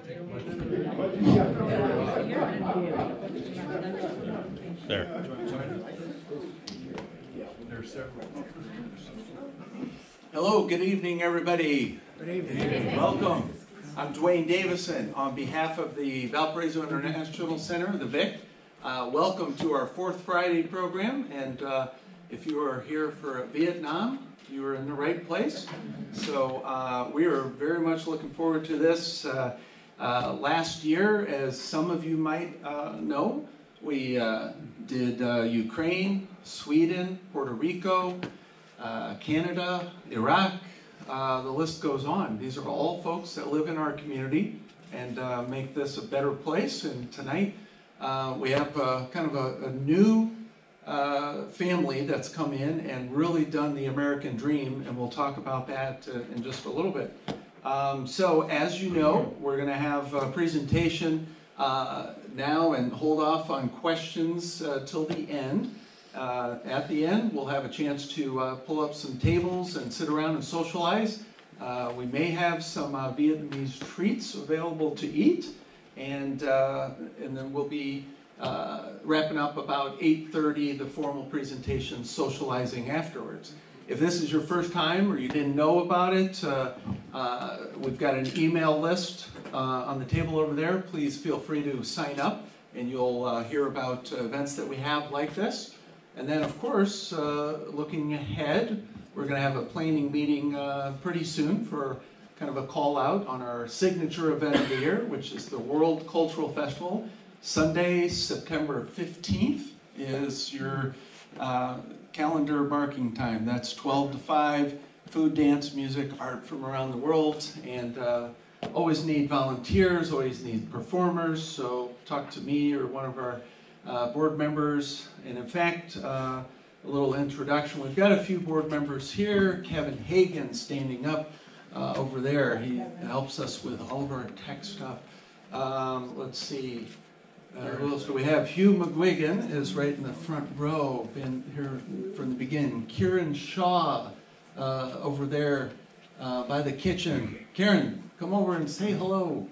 There. Hello, good evening, everybody. Good evening. Welcome. I'm Dwayne Davison on behalf of the Valparaiso International Center, the VIC. Welcome to our Fourth Friday program, and if you are here for Vietnam, you are in the right place. So we are very much looking forward to this. Last year, as some of you might know, we did Ukraine, Sweden, Puerto Rico, Canada, Iraq, the list goes on. These are all folks that live in our community and make this a better place. And tonight we have kind of a new family that's come in and really done the American dream, and we'll talk about that in just a little bit. So as you know, we're going to have a presentation now and hold off on questions till the end. At the end, we'll have a chance to pull up some tables and sit around and socialize. We may have some Vietnamese treats available to eat, and then we'll be wrapping up about 8:30, the formal presentation, socializing afterwards. If this is your first time or you didn't know about it, we've got an email list on the table over there. Please feel free to sign up, and you'll hear about events that we have like this. And then, of course, looking ahead, we're going to have a planning meeting pretty soon for kind of a call out on our signature event of the year, which is the World Cultural Festival. Sunday, September 15th is your calendar marking time. That's 12 to 5, food, dance, music, art from around the world, and always need volunteers, always need performers, so talk to me or one of our board members. And in fact, a little introduction. We've got a few board members here. Kevin Hagan standing up over there. He helps us with all of our tech stuff. Let's see. Who else do we have? Hugh McGuigan is right in the front row. Been here from the beginning. Kieran Shaw over there by the kitchen. Karen, come over and say hello.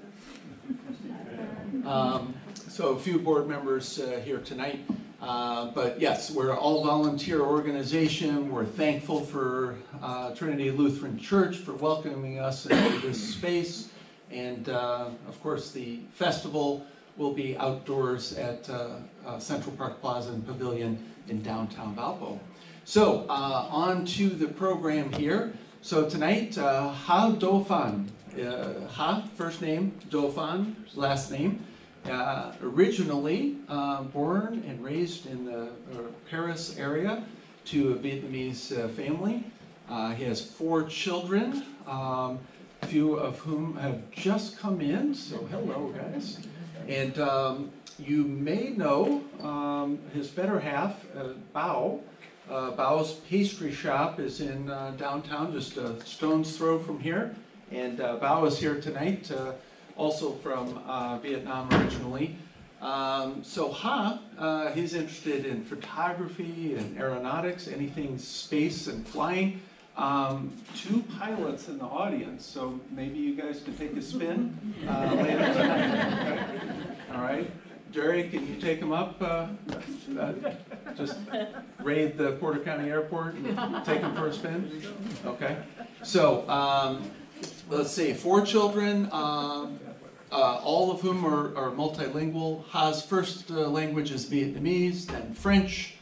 So a few board members here tonight. But yes, we're all volunteer organization. We're thankful for Trinity Lutheran Church for welcoming us into this space. And of course the festival will be outdoors at Central Park Plaza and Pavilion in downtown Valpo. So on to the program here. So tonight, Do Phan. First name, Do Phan, last name. Originally born and raised in the Paris area to a Vietnamese family. He has 4 children, a few of whom have just come in, so hello guys. And you may know his better half, Bao. Bao's pastry shop is in downtown, just a stone's throw from here. And Bao is here tonight, also from Vietnam originally. So he's interested in photography and aeronautics, anything space and flying. 2 pilots in the audience, so maybe you guys can take a spin later tonight. Okay. All right. Jerry, can you take him up? Just raid the Porter County Airport and take him for a spin? Okay. So let's see, 4 children, all of whom are multilingual. Ha's first language is Vietnamese, then French.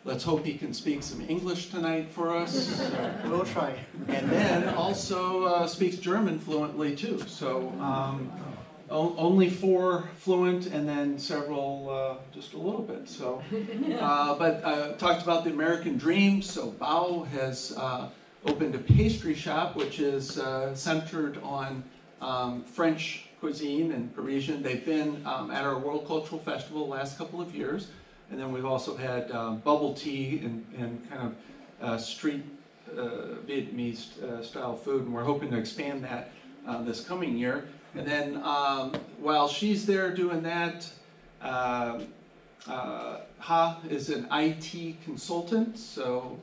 Let's hope he can speak some English tonight for us. We'll try. And then also speaks German fluently too. So only 4 fluent, and then several just a little bit. So, but talked about the American dream. So Bao has opened a pastry shop, which is centered on French cuisine and Parisian. They've been at our World Cultural Festival the last couple of years. And then we've also had bubble tea and kind of street Vietnamese style food, and we're hoping to expand that this coming year. And then while she's there doing that, Ha is an IT consultant, so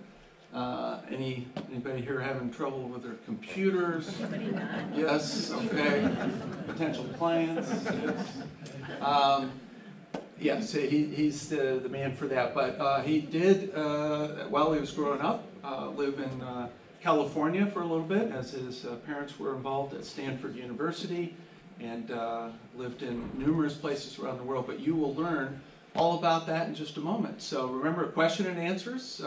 Anybody here having trouble with their computers? Somebody not. Yes, okay. Potential clients, yes. Yes, he's the man for that. But he did, while he was growing up, live in California for a little bit, as his parents were involved at Stanford University, and lived in numerous places around the world. But you will learn all about that in just a moment. So remember, question and answers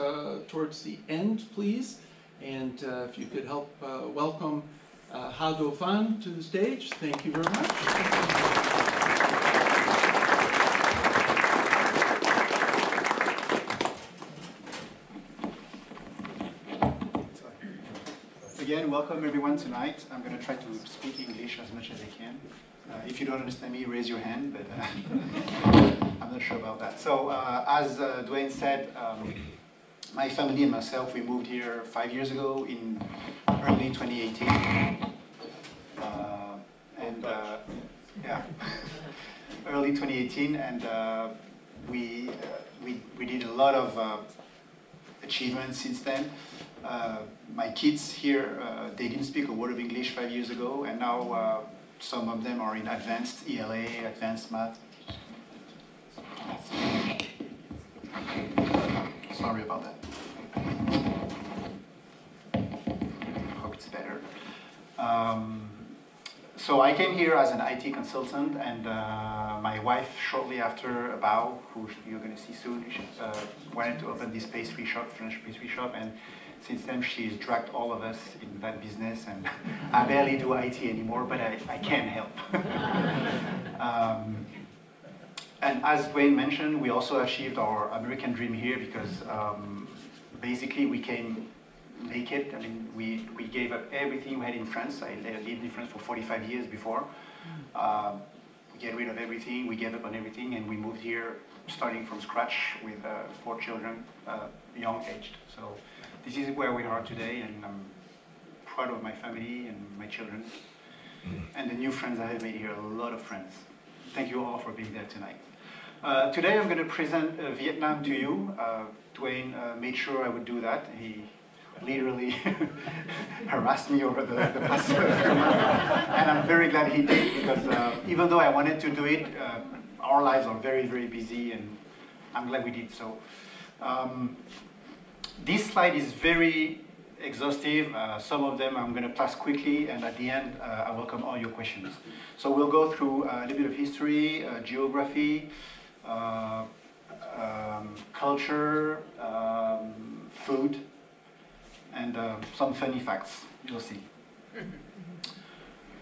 towards the end, please. And if you could help welcome Do Phan to the stage. Thank you very much. Again, welcome everyone tonight. I'm going to try to speak English as much as I can. If you don't understand me, raise your hand, but I'm not sure about that. So, as Dwayne said, my family and myself, we moved here 5 years ago in early 2018. Yeah, early 2018, and we did a lot of achievements since then. My kids here, they didn't speak a word of English 5 years ago, and now some of them are in advanced ELA, advanced math. Sorry about that. Hope it's better. So I came here as an IT consultant, and my wife, shortly after, Bao, who you're going to see soon, wanted to open this pastry shop, French pastry shop, and since then she's dragged all of us in that business, and I barely do IT anymore, but I can't help. And as Dwayne mentioned, we also achieved our American dream here because basically we came naked. I mean, we gave up everything we had in France. I lived in France for 45 years before. We get rid of everything, we gave up on everything, and we moved here starting from scratch with 4 children, young aged. So this is where we are today, and I'm proud of my family and my children. And the new friends I have made here, a lot of friends. Thank you all for being there tonight. Today I'm going to present Vietnam to you. Dwayne made sure I would do that. He literally harassed me over the past few months. And I'm very glad he did, because even though I wanted to do it, our lives are very, very busy, and I'm glad we did so. This slide is very exhaustive. Some of them I'm going to pass quickly, and at the end I welcome all your questions. So we'll go through a little bit of history, geography, culture, food, and some funny facts. You'll see.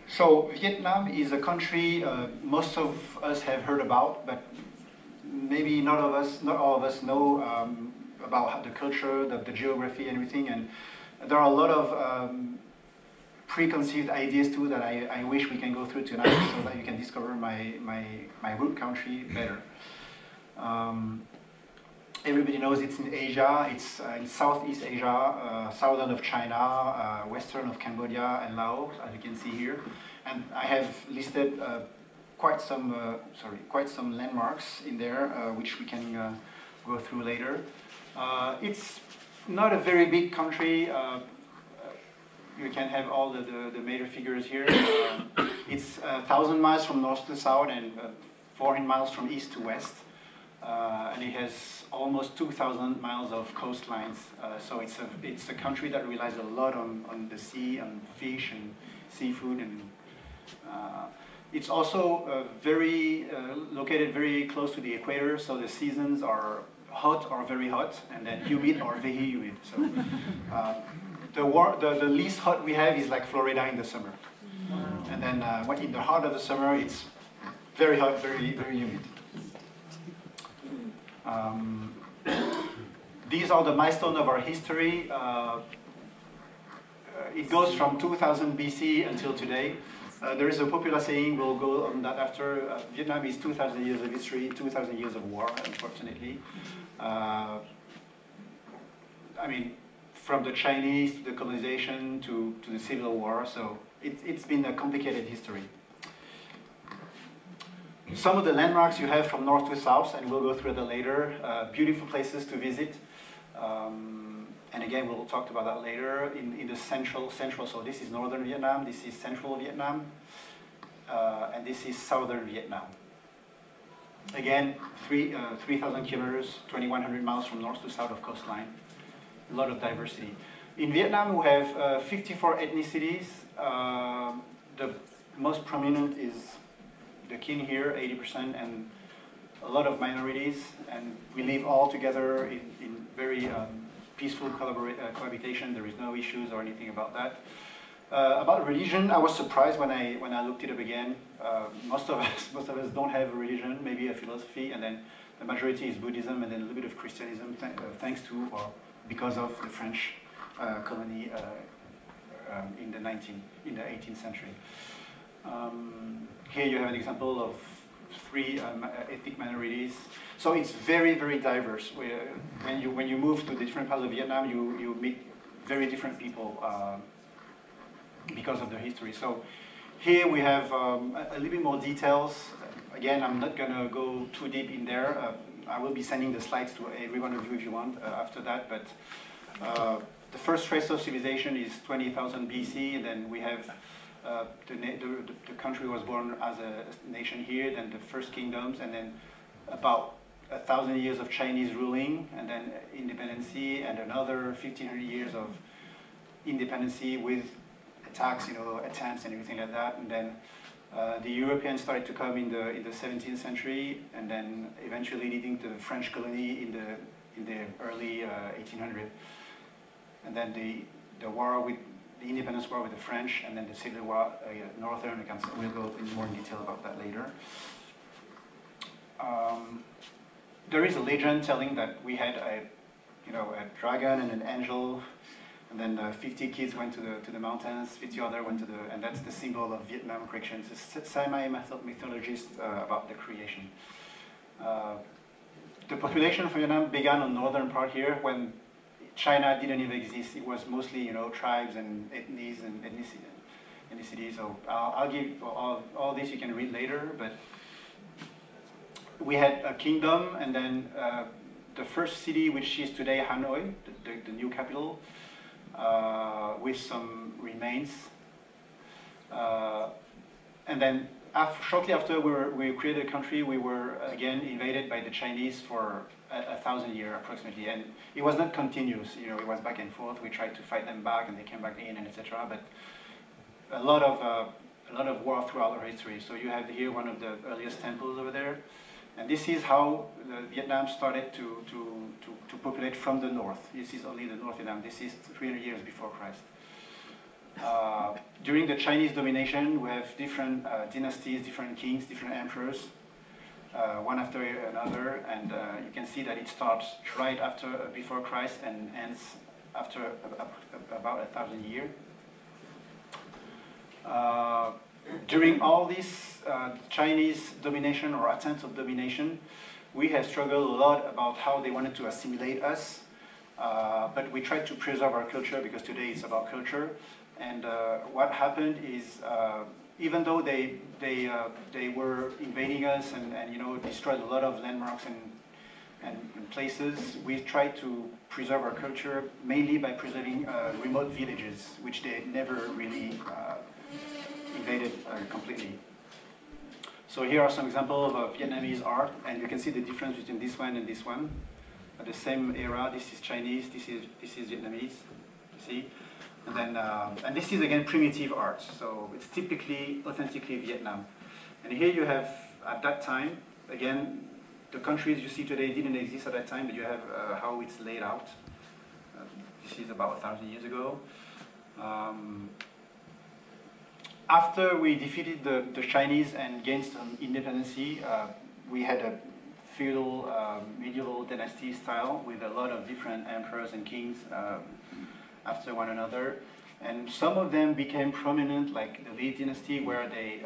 So Vietnam is a country most of us have heard about, but maybe not all of us know about the culture, the geography, and everything. And there are a lot of preconceived ideas too that I wish we can go through tonight, so that you can discover my root country better. Everybody knows it's in Asia. It's in Southeast Asia, southern of China, western of Cambodia and Laos, as you can see here. And I have listed quite some landmarks in there, which we can go through later. It's not a very big country. You can have all the major figures here. It's 1,000 miles from north to south and 400 miles from east to west. And it has almost 2,000 miles of coastlines. So it's a country that relies a lot on the sea, on fish and seafood. And it's also located very close to the equator, so the seasons are hot or very hot, and then humid or very humid. So the least hot we have is like Florida in the summer. And then in the heart of the summer, it's very hot, very, very humid. These are the milestones of our history. It goes from 2000 BC until today. There is a popular saying, we'll go on that after. Vietnam is 2,000 years of history, 2,000 years of war, unfortunately. I mean, from the Chinese to the colonization to the Civil War, so it's been a complicated history. Some of the landmarks you have from north to south, and we'll go through that later. Beautiful places to visit. And again, we'll talk about that later. In the central, so this is northern Vietnam, this is central Vietnam, and this is southern Vietnam. Again, 3,000 kilometers, 2,100 miles from north to south of coastline. A lot of diversity. In Vietnam, we have 54 ethnicities. The most prominent is the kin here, 80%, and a lot of minorities. And we live all together in very peaceful cohabitation. There is no issues or anything about that. About religion, I was surprised when I looked it up again. Most of us don't have a religion, maybe a philosophy, and then the majority is Buddhism, and then a little bit of Christianism, thanks to or because of the French colony in the 18th century. Here you have an example of 3 ethnic minorities. So it's very, very diverse. When you move to the different parts of Vietnam, you meet very different people because of their history. So here we have a little bit more details. Again, I'm not going to go too deep in there. I will be sending the slides to every one of you if you want after that. But the first trace of civilization is 20,000 BC, and then we have the country was born as a nation here, then the first kingdoms, and then about 1,000 years of Chinese ruling, and then independency, and another 1,500 years of independency with attacks, attempts and everything like that. And then the Europeans started to come in the 17th century, and then eventually leading to the French colony in the early 1800s. And then the war with the independence war with the French, and then the Civil War, Northern. We'll go in more detail about that later. There is a legend telling that we had a dragon and an angel, and then 50 kids went to the mountains, 50 other went to and that's the symbol of Vietnam creation. It's a semi-mythologist about the creation. The population for Vietnam began on northern part here when China didn't even exist. It was mostly tribes and ethnies and ethnicities. So I'll give all this you can read later. But we had a kingdom, and then the first city, which is today Hanoi, the new capital, with some remains. And then shortly after we created a country, we were again invaded by the Chinese for 1,000 years approximately, and it was not continuous. It was back and forth. We tried to fight them back, and they came back in, and etc. But a lot of war throughout our history. So you have here one of the earliest temples over there, and this is how Vietnam started to populate from the north. This is only the North Vietnam. This is 300 years before Christ. During the Chinese domination, we have different dynasties, different kings, different emperors. One after another, and you can see that it starts right after before Christ and ends after about 1,000 years. During all this Chinese domination or attempts of domination, we have struggled a lot about how they wanted to assimilate us, but we tried to preserve our culture because today it's about culture. And what happened is, even though they were invading us and destroyed a lot of landmarks and places, we tried to preserve our culture mainly by preserving remote villages, which they never really invaded completely. So here are some examples of Vietnamese art, and you can see the difference between this one and this one. At the same era, this is Chinese, this is Vietnamese. You see. And then, and this is again primitive art, so it's typically, authentically Vietnam. And here you have, at that time, again, the countries you see today didn't exist at that time, but you have how it's laid out. This is about 1,000 years ago. After we defeated the Chinese and gained some independence, we had a feudal, medieval dynasty style with a lot of different emperors and kings after one another, and some of them became prominent, like the Li dynasty, where they,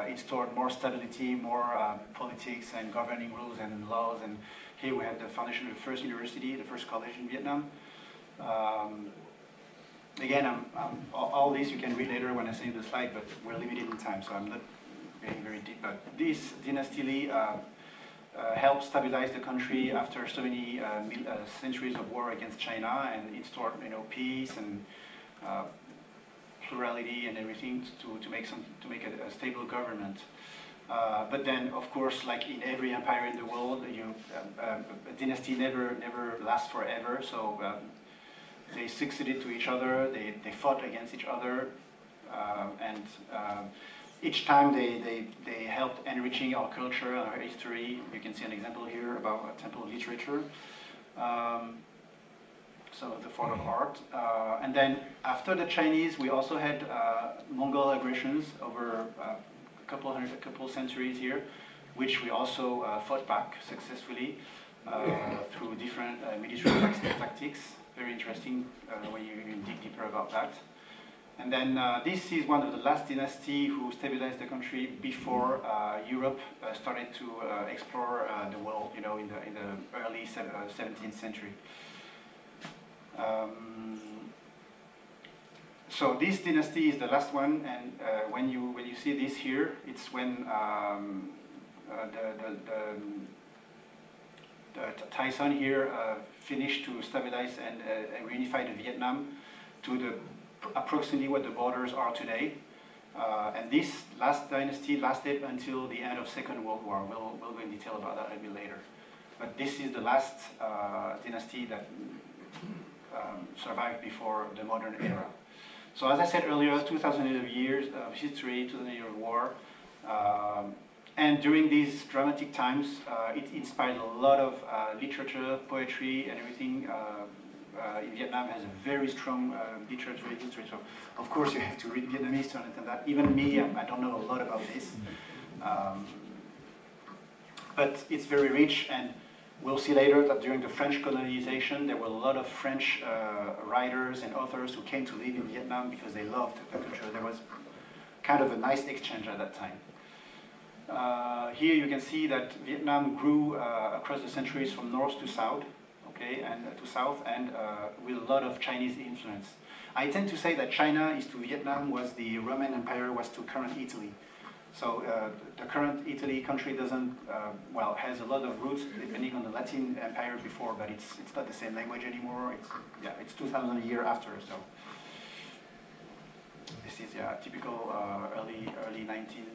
installed more stability, more politics and governing rules and laws. And here we have the foundation of the first university, the first college in Vietnam. Again, all this you can read later when I send you the slide, but we're limited in time, so I'm not getting very deep. But this dynasty Li helped stabilize the country after so many centuries of war against China, and instaured, peace and plurality and everything to make a stable government. But then, of course, like in every empire in the world, a dynasty never lasts forever. So they succeeded to each other. They fought against each other, and each time they helped enriching our culture and our history. You can see an example here about a temple literature. Some of the form of art. And then after the Chinese, we also had Mongol aggressions over a couple centuries here, which we also fought back successfully through different military tactics. Very interesting when you dig deeper about that. And then this is one of the last dynasty who stabilized the country before Europe started to explore the world, in the early 17th century. So this dynasty is the last one, and when you see this here, it's when the Tyson here finished to stabilize and reunify the Vietnam to approximately what the borders are today. And this last dynasty lasted until the end of Second World War. We'll go in detail about that a bit later. But this is the last dynasty that survived before the modern era. So as I said earlier, 2,000 years of history, 2,000 years of war. And during these dramatic times, it inspired a lot of literature, poetry, and everything. Vietnam has a very strong literature history. So of course you have to read Vietnamese to understand that. Even me, I don't know a lot about this. But it's very rich, and we'll see later that during the French colonization, there were a lot of French writers and authors who came to live in Vietnam because they loved the culture. There was kind of a nice exchange at that time. Here you can see that Vietnam grew across the centuries from north to south, okay, and with a lot of Chinese influence. I tend to say that China is to Vietnam was the Roman Empire was to current Italy. So the current Italy country doesn't, has a lot of roots depending on the Latin Empire before, but it's not the same language anymore. It's 2,000 years after. So this is typical early 19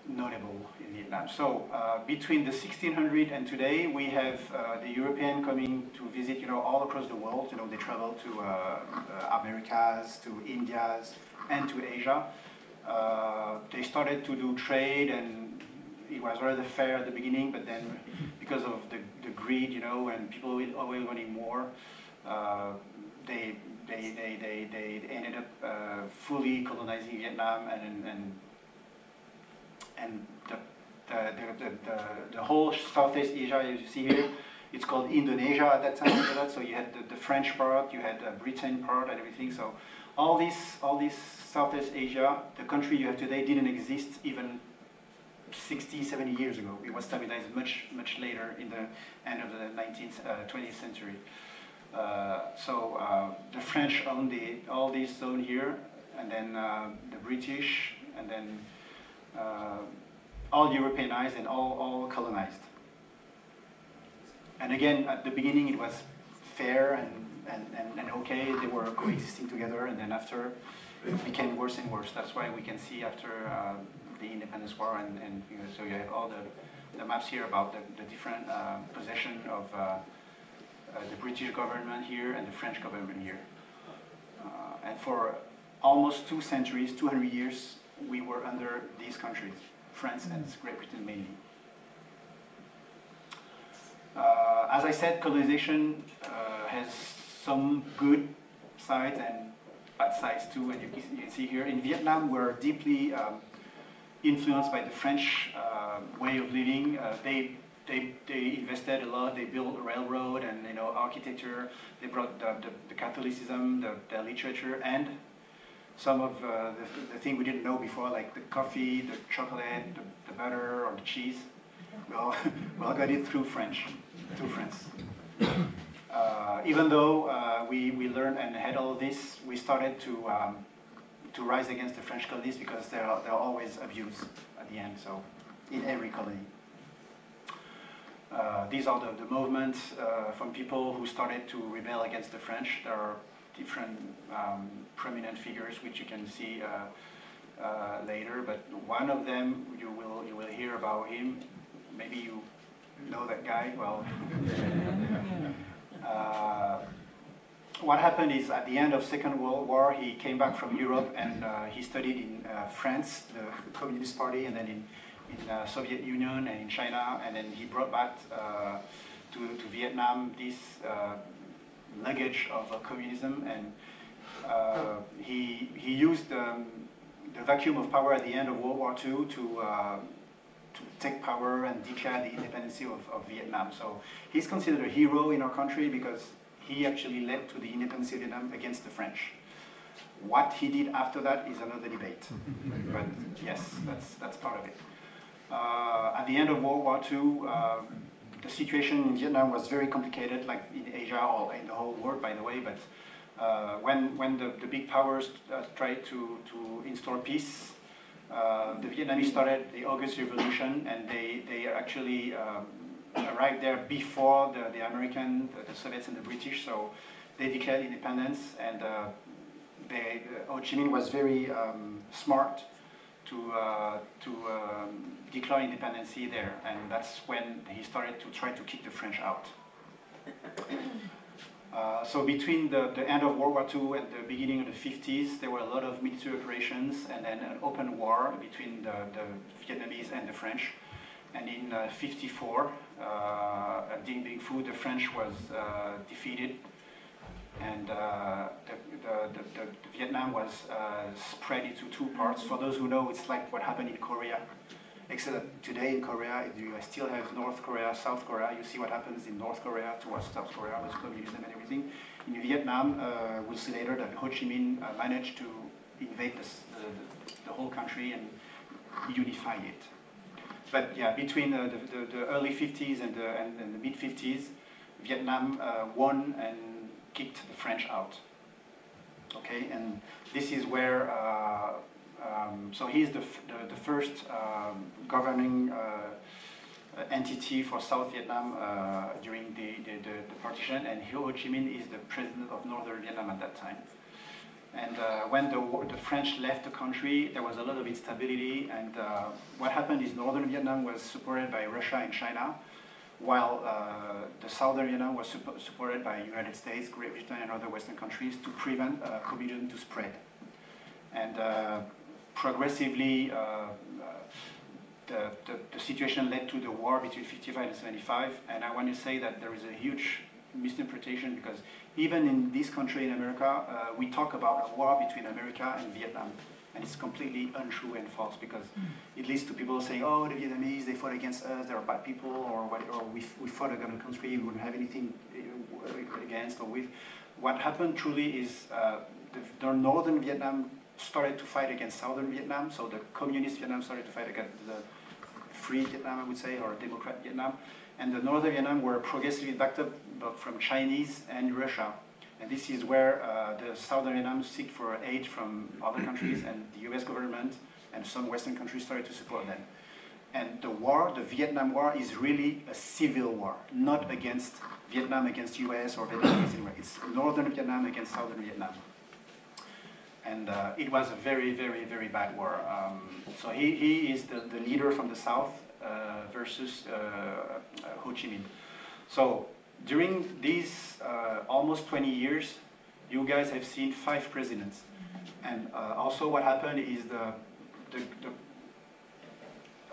notable in Vietnam. So between the 1600 and today, we have the European coming to visit, all across the world. They travel to Americas, to Indias, and to Asia. They started to do trade, and it was rather fair at the beginning, but then because of the greed, and people always wanting more, they ended up fully colonizing Vietnam, and the whole Southeast Asia, as you see here, it's called Indonesia at that time. So you had the French part, you had the Britain part, and everything. So all this Southeast Asia, the country you have today, didn't exist even 60, 70 years ago. It was stabilized much later in the end of the 20th century. So the French owned all this zone here, and then the British, and then all Europeanized and all colonized. And again, at the beginning it was fair and okay, they were coexisting together, and then after it became worse and worse. That's why we can see after the Independence War, and so you have all the maps here about the different possession of the British government here and the French government here. And for almost 2 centuries, 200 years, we were under these countries, France and Great Britain mainly. As I said, colonization has some good sides and bad sides too, and you can see here. In Vietnam, we're deeply influenced by the French way of living. They invested a lot. They built a railroad and architecture. They brought the Catholicism, the literature, and some of the thing we didn't know before, like the coffee, the chocolate, the butter, or the cheese. We all got it through France. Even though we learned and had all this, we started to rise against the French colonies because they're always abused at the end. So in every colony. These are the movements from people who started to rebel against the French. There are different prominent figures which you can see later, but one of them you will hear about him. Maybe you know that guy. Well, what happened is at the end of Second World War, he came back from Europe and he studied in France, the Communist Party, and then in Soviet Union and in China, and then he brought back to Vietnam this luggage of communism, and he used the vacuum of power at the end of World War II to take power and declare the independence of Vietnam. So he's considered a hero in our country because he actually led to the independence of Vietnam against the French. What he did after that is another debate, but yes, that's part of it. At the end of World War II, the situation in Vietnam was very complicated, like in Asia or in the whole world, by the way. But when the big powers tried to install peace, the Vietnamese started the August Revolution, and they actually arrived there before the American, the Soviets, and the British. So they declared independence, and Ho Chi Minh was very smart to declare independence there, and that's when he started to try to kick the French out. So between the end of World War II and the beginning of the 50s, there were a lot of military operations and then an open war between the Vietnamese and the French. And in 54, at Dien Bien Phu, the French was defeated, and the Vietnam was spread into two parts. For those who know, it's like what happened in Korea, except that today in Korea, you still have North Korea, South Korea. You see what happens in North Korea towards South Korea with communism and everything. In Vietnam, we'll see later that Ho Chi Minh managed to invade the whole country and unify it. But yeah, between the early 50s and the mid 50s, Vietnam won and kicked the French out. Okay, and this is where so he's the first governing entity for South Vietnam during the partition, and Ho Chi Minh is the president of Northern Vietnam at that time. And when the French left the country, there was a lot of instability, and what happened is Northern Vietnam was supported by Russia and China, while the Southern Vietnam was supported by the United States, Great Britain, and other Western countries to prevent communism to spread. And progressively, the situation led to the war between 55 and 75, and I want to say that there is a huge misinterpretation, because even in this country in America, we talk about a war between America and Vietnam, and it's completely untrue and false, because it leads to people saying, oh, the Vietnamese, they fought against us, they're bad people, or we fought against a country we wouldn't have anything against or with. What happened truly is the Northern Vietnam started to fight against Southern Vietnam, so the communist Vietnam started to fight against the free Vietnam, I would say, or democrat Vietnam, and the Northern Vietnam were progressively backed up from Chinese and Russia. And this is where the Southern Vietnam seek for aid from other countries, and the US government and some Western countries started to support them. And the war, the Vietnam War, is really a civil war, not against Vietnam against US or Vietnamese anyway. It's Northern Vietnam against Southern Vietnam. And it was a very, very, very bad war. So he is the leader from the south versus Ho Chi Minh. So during these almost 20 years, you guys have seen 5 presidents. And also what happened is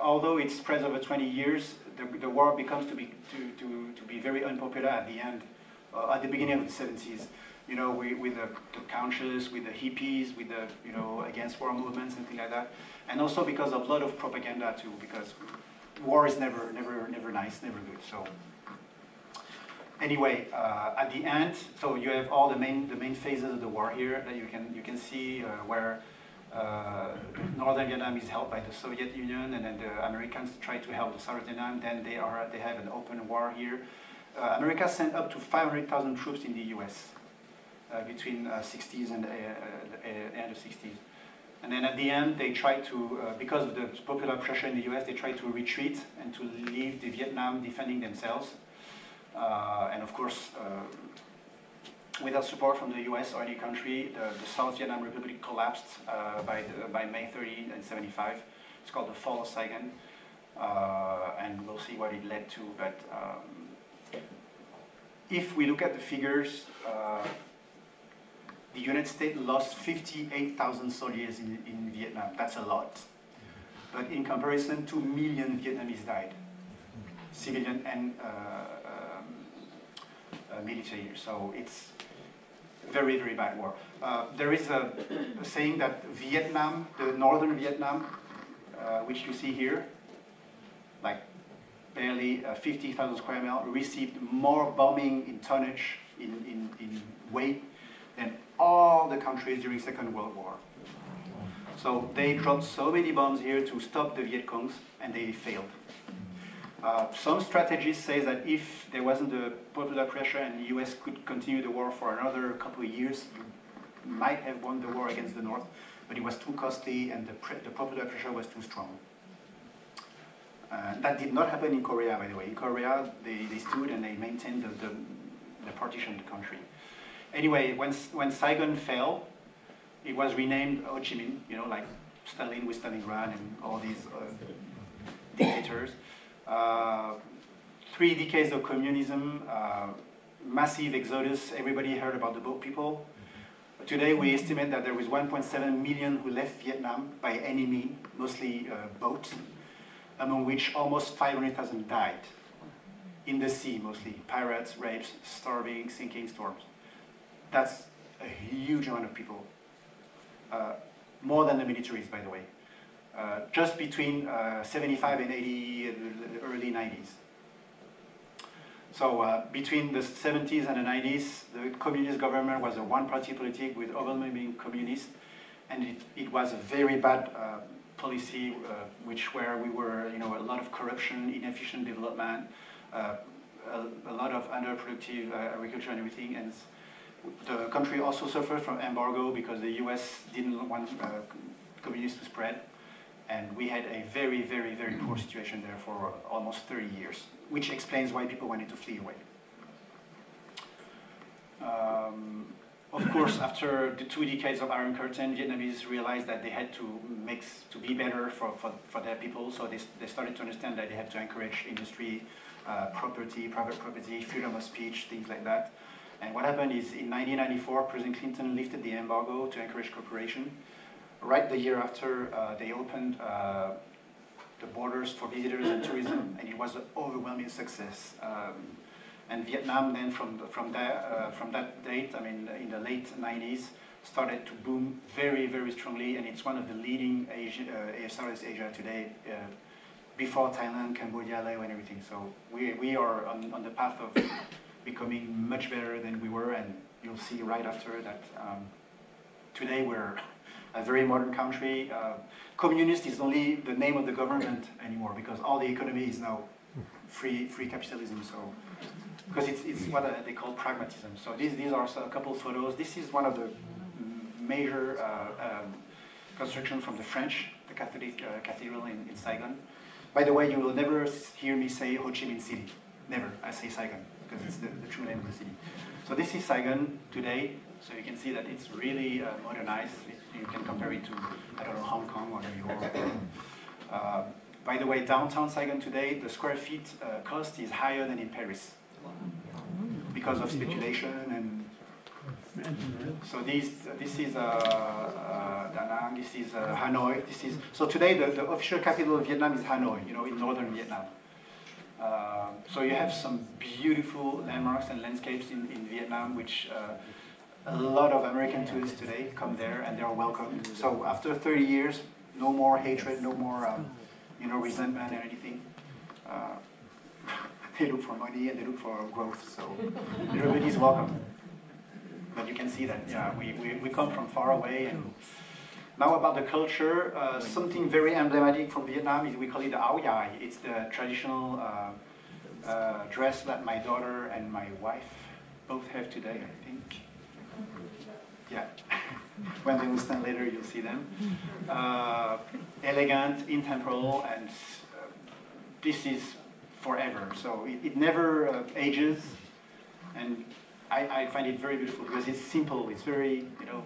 although it spreads over 20 years, the war becomes to be very unpopular at the end, at the beginning of the 70s. You know, with the conscious, with the hippies, with the, you know, against war movements and things like that. And also because of a lot of propaganda too, because war is never nice, never good. So anyway, at the end, so you have all the main phases of the war here that you can see where Northern Vietnam is held by the Soviet Union, and then the Americans try to help the Southern Vietnam. Then they have an open war here. America sent up to 500,000 troops in the U.S. Between 60s and the end of 60s. And then at the end, they tried to, because of the popular pressure in the US, they tried to retreat and to leave the Vietnam defending themselves. And of course, without support from the US or any country, the South Vietnam Republic collapsed by May 30 and 75. It's called the Fall of Saigon. And we'll see what it led to. But if we look at the figures, the United States lost 58,000 soldiers in Vietnam. That's a lot. But in comparison, 2 million Vietnamese died, civilian and military. So it's a very, very bad war. There is a saying that Vietnam, the northern Vietnam, which you see here, like barely 50,000 square miles, received more bombing in tonnage, in weight, than all the countries during Second World War. So they dropped so many bombs here to stop the Viet Congs, and they failed. Some strategists say that if there wasn't the popular pressure and the US could continue the war for another couple of years, you might have won the war against the North, but it was too costly and the popular pressure was too strong. That did not happen in Korea, by the way. In Korea, they stood and they maintained the partition of the country. Anyway, when Saigon fell, it was renamed Ho Chi Minh, you know, like Stalin with Stalingrad and all these dictators. 3 decades of communism, massive exodus. Everybody heard about the boat people. Today, we estimate that there was 1.7 million who left Vietnam by any means, mostly boats, among which almost 500,000 died in the sea, mostly. Pirates, rapes, starving, sinking, storms. That's a huge amount of people. More than the militaries, by the way. Just between 75 and 80, the early 90s. So between the 70s and the 90s, the communist government was a one-party politic with overwhelming communists, and it was a very bad policy, where we were, you know, a lot of corruption, inefficient development, a lot of underproductive agriculture and everything. And the country also suffered from embargo because the US didn't want communists to spread. And we had a very, very, very poor situation there for almost 30 years, which explains why people wanted to flee away. Of course, after the 2 decades of Iron Curtain, Vietnamese realized that they had to be better for their people, so they started to understand that they had to encourage industry, private property, freedom of speech, things like that. And what happened is, in 1994, President Clinton lifted the embargo to encourage cooperation. Right the year after, they opened the borders for visitors and tourism, and it was an overwhelming success. And Vietnam then, from that date, I mean, in the late 90s, started to boom very, very strongly, and it's one of the leading Southeast Asia today, before Thailand, Cambodia, Laos, and everything. So we are on the path of becoming much better than we were, and you'll see right after that today we're a very modern country. Communist is only the name of the government anymore, because all the economy is now free capitalism. So, because it's what they call pragmatism. So these are a couple of photos. This is one of the major construction from the French, the Catholic cathedral in Saigon. By the way, you will never hear me say Ho Chi Minh City. Never. I say Saigon, because it's the true name of the city. So this is Saigon today. So you can see that it's really modernized. You can compare it to, I don't know, Hong Kong or New York. By the way, downtown Saigon today, the square feet cost is higher than in Paris because of speculation. And so this is Da Nang, this is Hanoi. So today the official capital of Vietnam is Hanoi, you know, in northern Vietnam. So you have some beautiful landmarks and landscapes in Vietnam, which a lot of American tourists today come there, and they are welcome. So after 30 years, no more hatred, no more resentment or anything. They look for money and they look for growth, so everybody's welcome. But you can see that, yeah, we come from far away. And now about the culture, something very emblematic from Vietnam is, we call it the áo dài. It's the traditional dress that my daughter and my wife both have today, I think. Yeah. When they will stand later, you'll see them. Elegant, intemporal, and this is forever. So it never ages, and I find it very beautiful because it's simple. It's very, you know.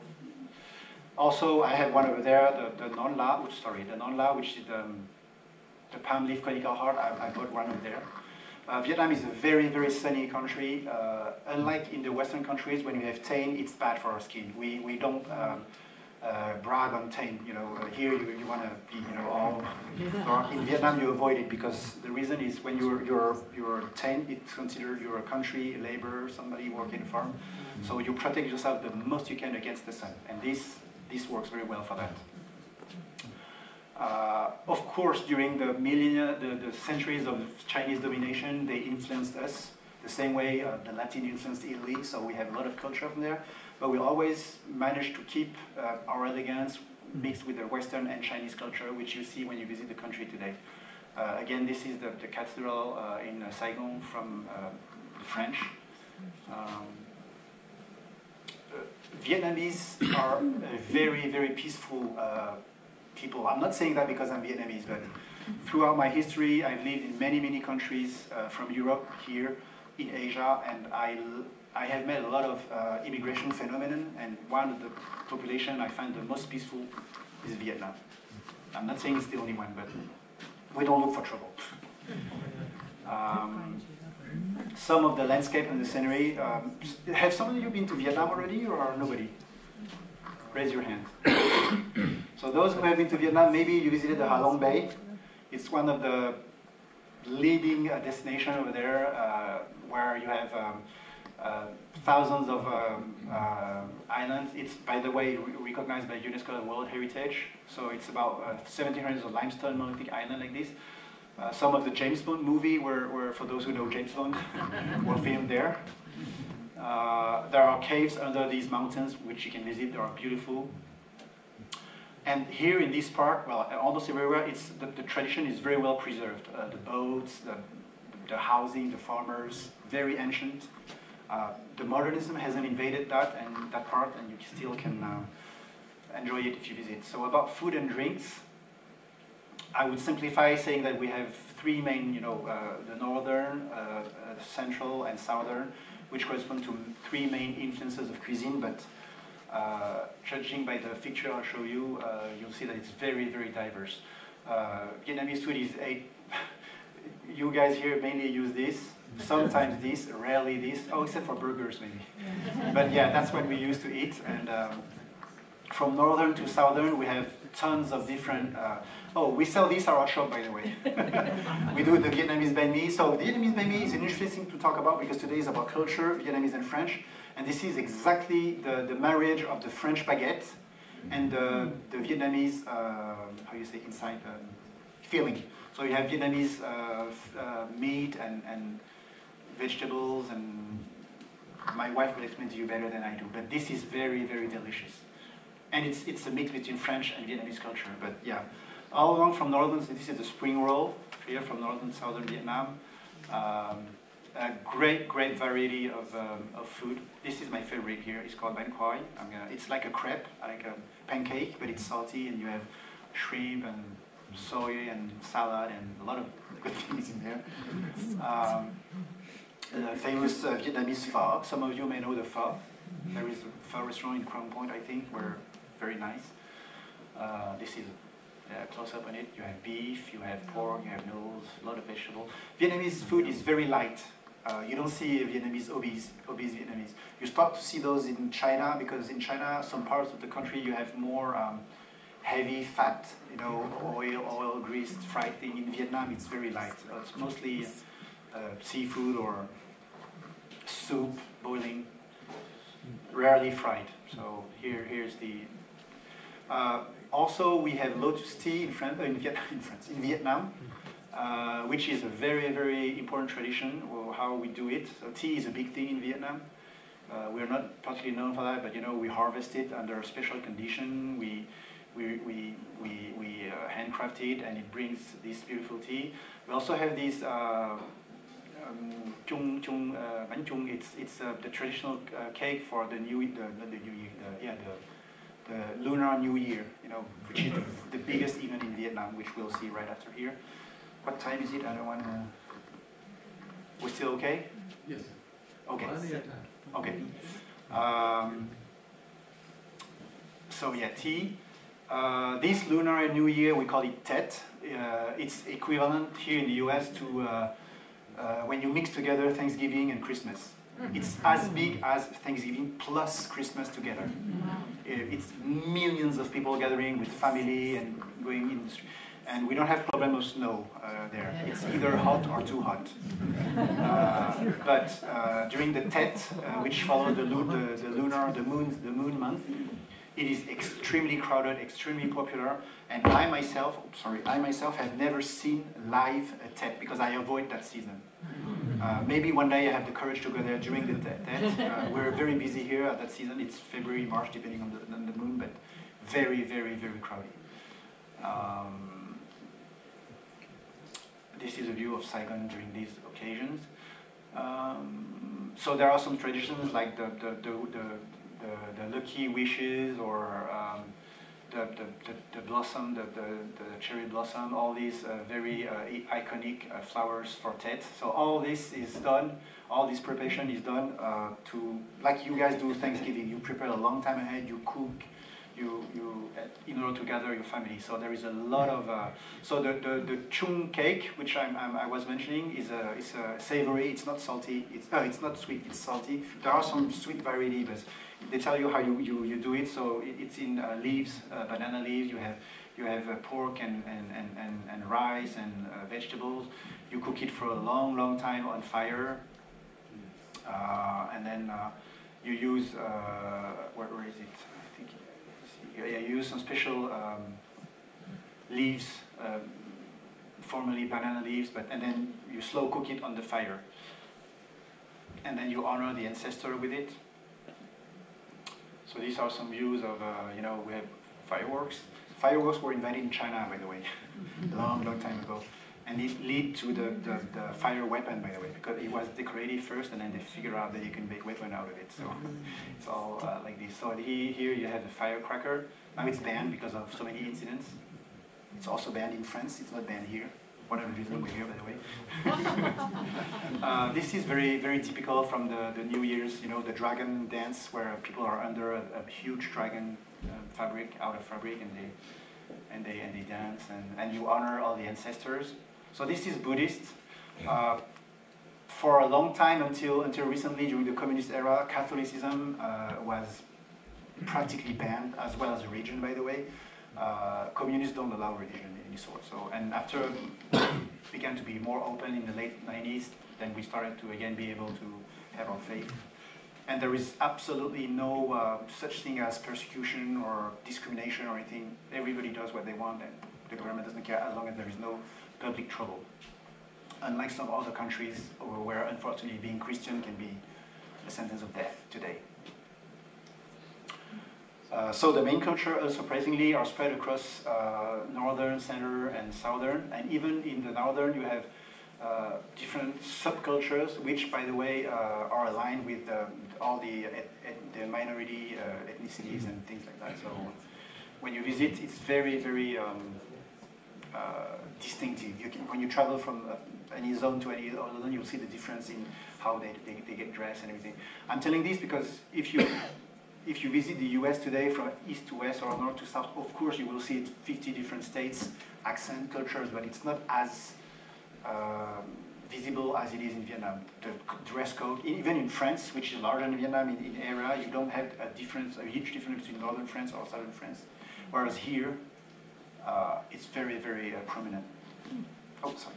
Also, I have one over there, the non-la, which is the palm leaf conical heart. I bought one over there. Vietnam is a very, very sunny country. Unlike in the Western countries, when you have tan, it's bad for our skin. We don't brag on tan. You know, here you want to be, you know, all. Or in Vietnam, you avoid it because the reason is when you're tan, it's considered you're a country laborer, somebody working farm. So you protect yourself the most you can against the sun, and this works very well for that. Of course, during the millennia, the centuries of Chinese domination, they influenced us the same way the Latin influenced Italy, so we have a lot of culture from there. But we always managed to keep our elegance mixed with the Western and Chinese culture, which you see when you visit the country today. Again, this is the cathedral in Saigon from the French. Vietnamese are a very, very peaceful people. I'm not saying that because I'm Vietnamese, but throughout my history, I've lived in many, many countries from Europe, here, in Asia, and I have met a lot of immigration phenomenon, and one of the population I find the most peaceful is Vietnam. I'm not saying it's the only one, but we don't look for trouble. Some of the landscape and the scenery. Have some of you been to Vietnam already, or nobody? Raise your hand. So those who have been to Vietnam, maybe you visited the Ha Long Bay. It's one of the leading destinations over there, where you have thousands of islands. It's, by the way, recognized by UNESCO as World Heritage. So it's about 1,700 of limestone monolithic island like this. Some of the James Bond movie were, for those who know James Bond, were filmed there. There are caves under these mountains which you can visit. They are beautiful. And here in this park, well, almost everywhere, the tradition is very well preserved. The boats, the housing, the farmers, very ancient. The modernism hasn't invaded that part, and you still can enjoy it if you visit. So about food and drinks, I would simplify saying that we have three main, the northern, central, and southern, which correspond to three main influences of cuisine, but judging by the picture I'll show you, you'll see that it's very, very diverse. Vietnamese food is you guys here mainly use this, sometimes this, rarely this, except for burgers maybe. But yeah, that's what we used to eat, and from northern to southern, we have tons of different. We sell this at our shop, by the way. We do the Vietnamese banh mi. So Vietnamese banh mi is interesting to talk about because today is about culture, Vietnamese and French. And this is exactly the marriage of the French baguette and the Vietnamese, how you say, inside filling. So you have Vietnamese meat and vegetables, and my wife will explain to you better than I do. But this is very, very delicious. And it's a mix between French and Vietnamese culture. But yeah, all along from northern, so this is the spring roll here from northern, southern Vietnam. A great variety of food. This is my favorite here. It's called bánh khoai. It's like a crepe, like a pancake, but it's salty, and you have shrimp and soy and salad and a lot of good things in there. Famous Vietnamese pho. Some of you may know the pho. There is a pho restaurant in Crown Point, I think, where very nice. This is a close-up on it. You have beef, you have pork, you have noodles, a lot of vegetables. Vietnamese food is very light. You don't see Vietnamese obese Vietnamese. You start to see those in China, because in China, some parts of the country, you have more heavy fat, oil, greased, fried thing. In Vietnam, it's very light. It's mostly seafood or soup, boiling, rarely fried. So here's the. Also, we have lotus tea in Vietnam, which is a very, very important tradition, or how we do it. So tea is a big thing in Vietnam. We're not particularly known for that, but we harvest it under a special condition. We handcraft it, and it brings this beautiful tea. We also have this bánh chung. It's the traditional cake for the the Lunar New Year, you know, which is the biggest event in Vietnam, which we'll see right after here. What time is it? I don't want to... We're still okay? Yes. Okay. Okay. So yeah, tea. This Lunar New Year, we call it Tet. It's equivalent here in the US to when you mix together Thanksgiving and Christmas. It's as big as Thanksgiving plus Christmas together. It's millions of people gathering with family and going in the street. And we don't have problem of snow there. It's either hot or too hot. But during the Tet, which follows the moon month, it is extremely crowded, extremely popular. And I myself have never seen live a Tet because I avoid that season. Maybe one day I have the courage to go there during the Tet. We're very busy here at that season. It's February, March, depending on the moon, but very, very, very crowded. This is a view of Saigon during these occasions. So there are some traditions like the lucky wishes or the blossom, the cherry blossom, all these very iconic flowers for Tet. So all this is done, all this preparation is done to, like you guys do Thanksgiving, you prepare a long time ahead, you cook, in order to gather your family. So there is a lot of, so the chung cake, which I was mentioning, is a savory, it's not salty, it's not sweet, it's salty. There are some sweet variety, but they tell you how you do it. So it's in leaves, banana leaves. You have pork and rice and vegetables. You cook it for a long time on fire, and then you use where is it? I think you use some special leaves, formerly banana leaves, and then you slow cook it on the fire, and then you honor the ancestor with it. So these are some views of, we have fireworks. Fireworks were invented in China, by the way, a long time ago. And it led to the fire weapon, by the way, because it was decorative first, and then they figured out that you can make weapon out of it. So it's all like this. So here you have the firecracker. Now it's banned because of so many incidents. It's also banned in France. It's not banned here. Whatever reason we're here, by the way. This is very, very typical from the New Year's, the dragon dance, where people are under a huge dragon out of fabric, and they dance, and you honor all the ancestors. So this is Buddhist. For a long time, until recently, during the communist era, Catholicism was practically banned, as well as religion, by the way. Communists don't allow religion in any sort. So, and after it began to be more open in the late 90s, then we started to again be able to have our faith. And there is absolutely no such thing as persecution or discrimination or anything. Everybody does what they want, and the government doesn't care as long as there is no public trouble. Unlike some other countries where, unfortunately, being Christian can be a sentence of death today. So the main culture, surprisingly, are spread across northern, center, and southern. And even in the northern, you have different subcultures, which, by the way, are aligned with all the minority ethnicities and things like that. So when you visit, it's very, very distinctive. When you travel from any zone to any other zone, you'll see the difference in how they get dressed and everything. I'm telling this because if you visit the US today from east to west or north to south, of course you will see 50 different states, accent, cultures, but it's not as visible as it is in Vietnam. The dress code, even in France, which is larger than Vietnam in area, you don't have a huge difference between northern France or southern France. Whereas here, it's very, very prominent. Oh, sorry.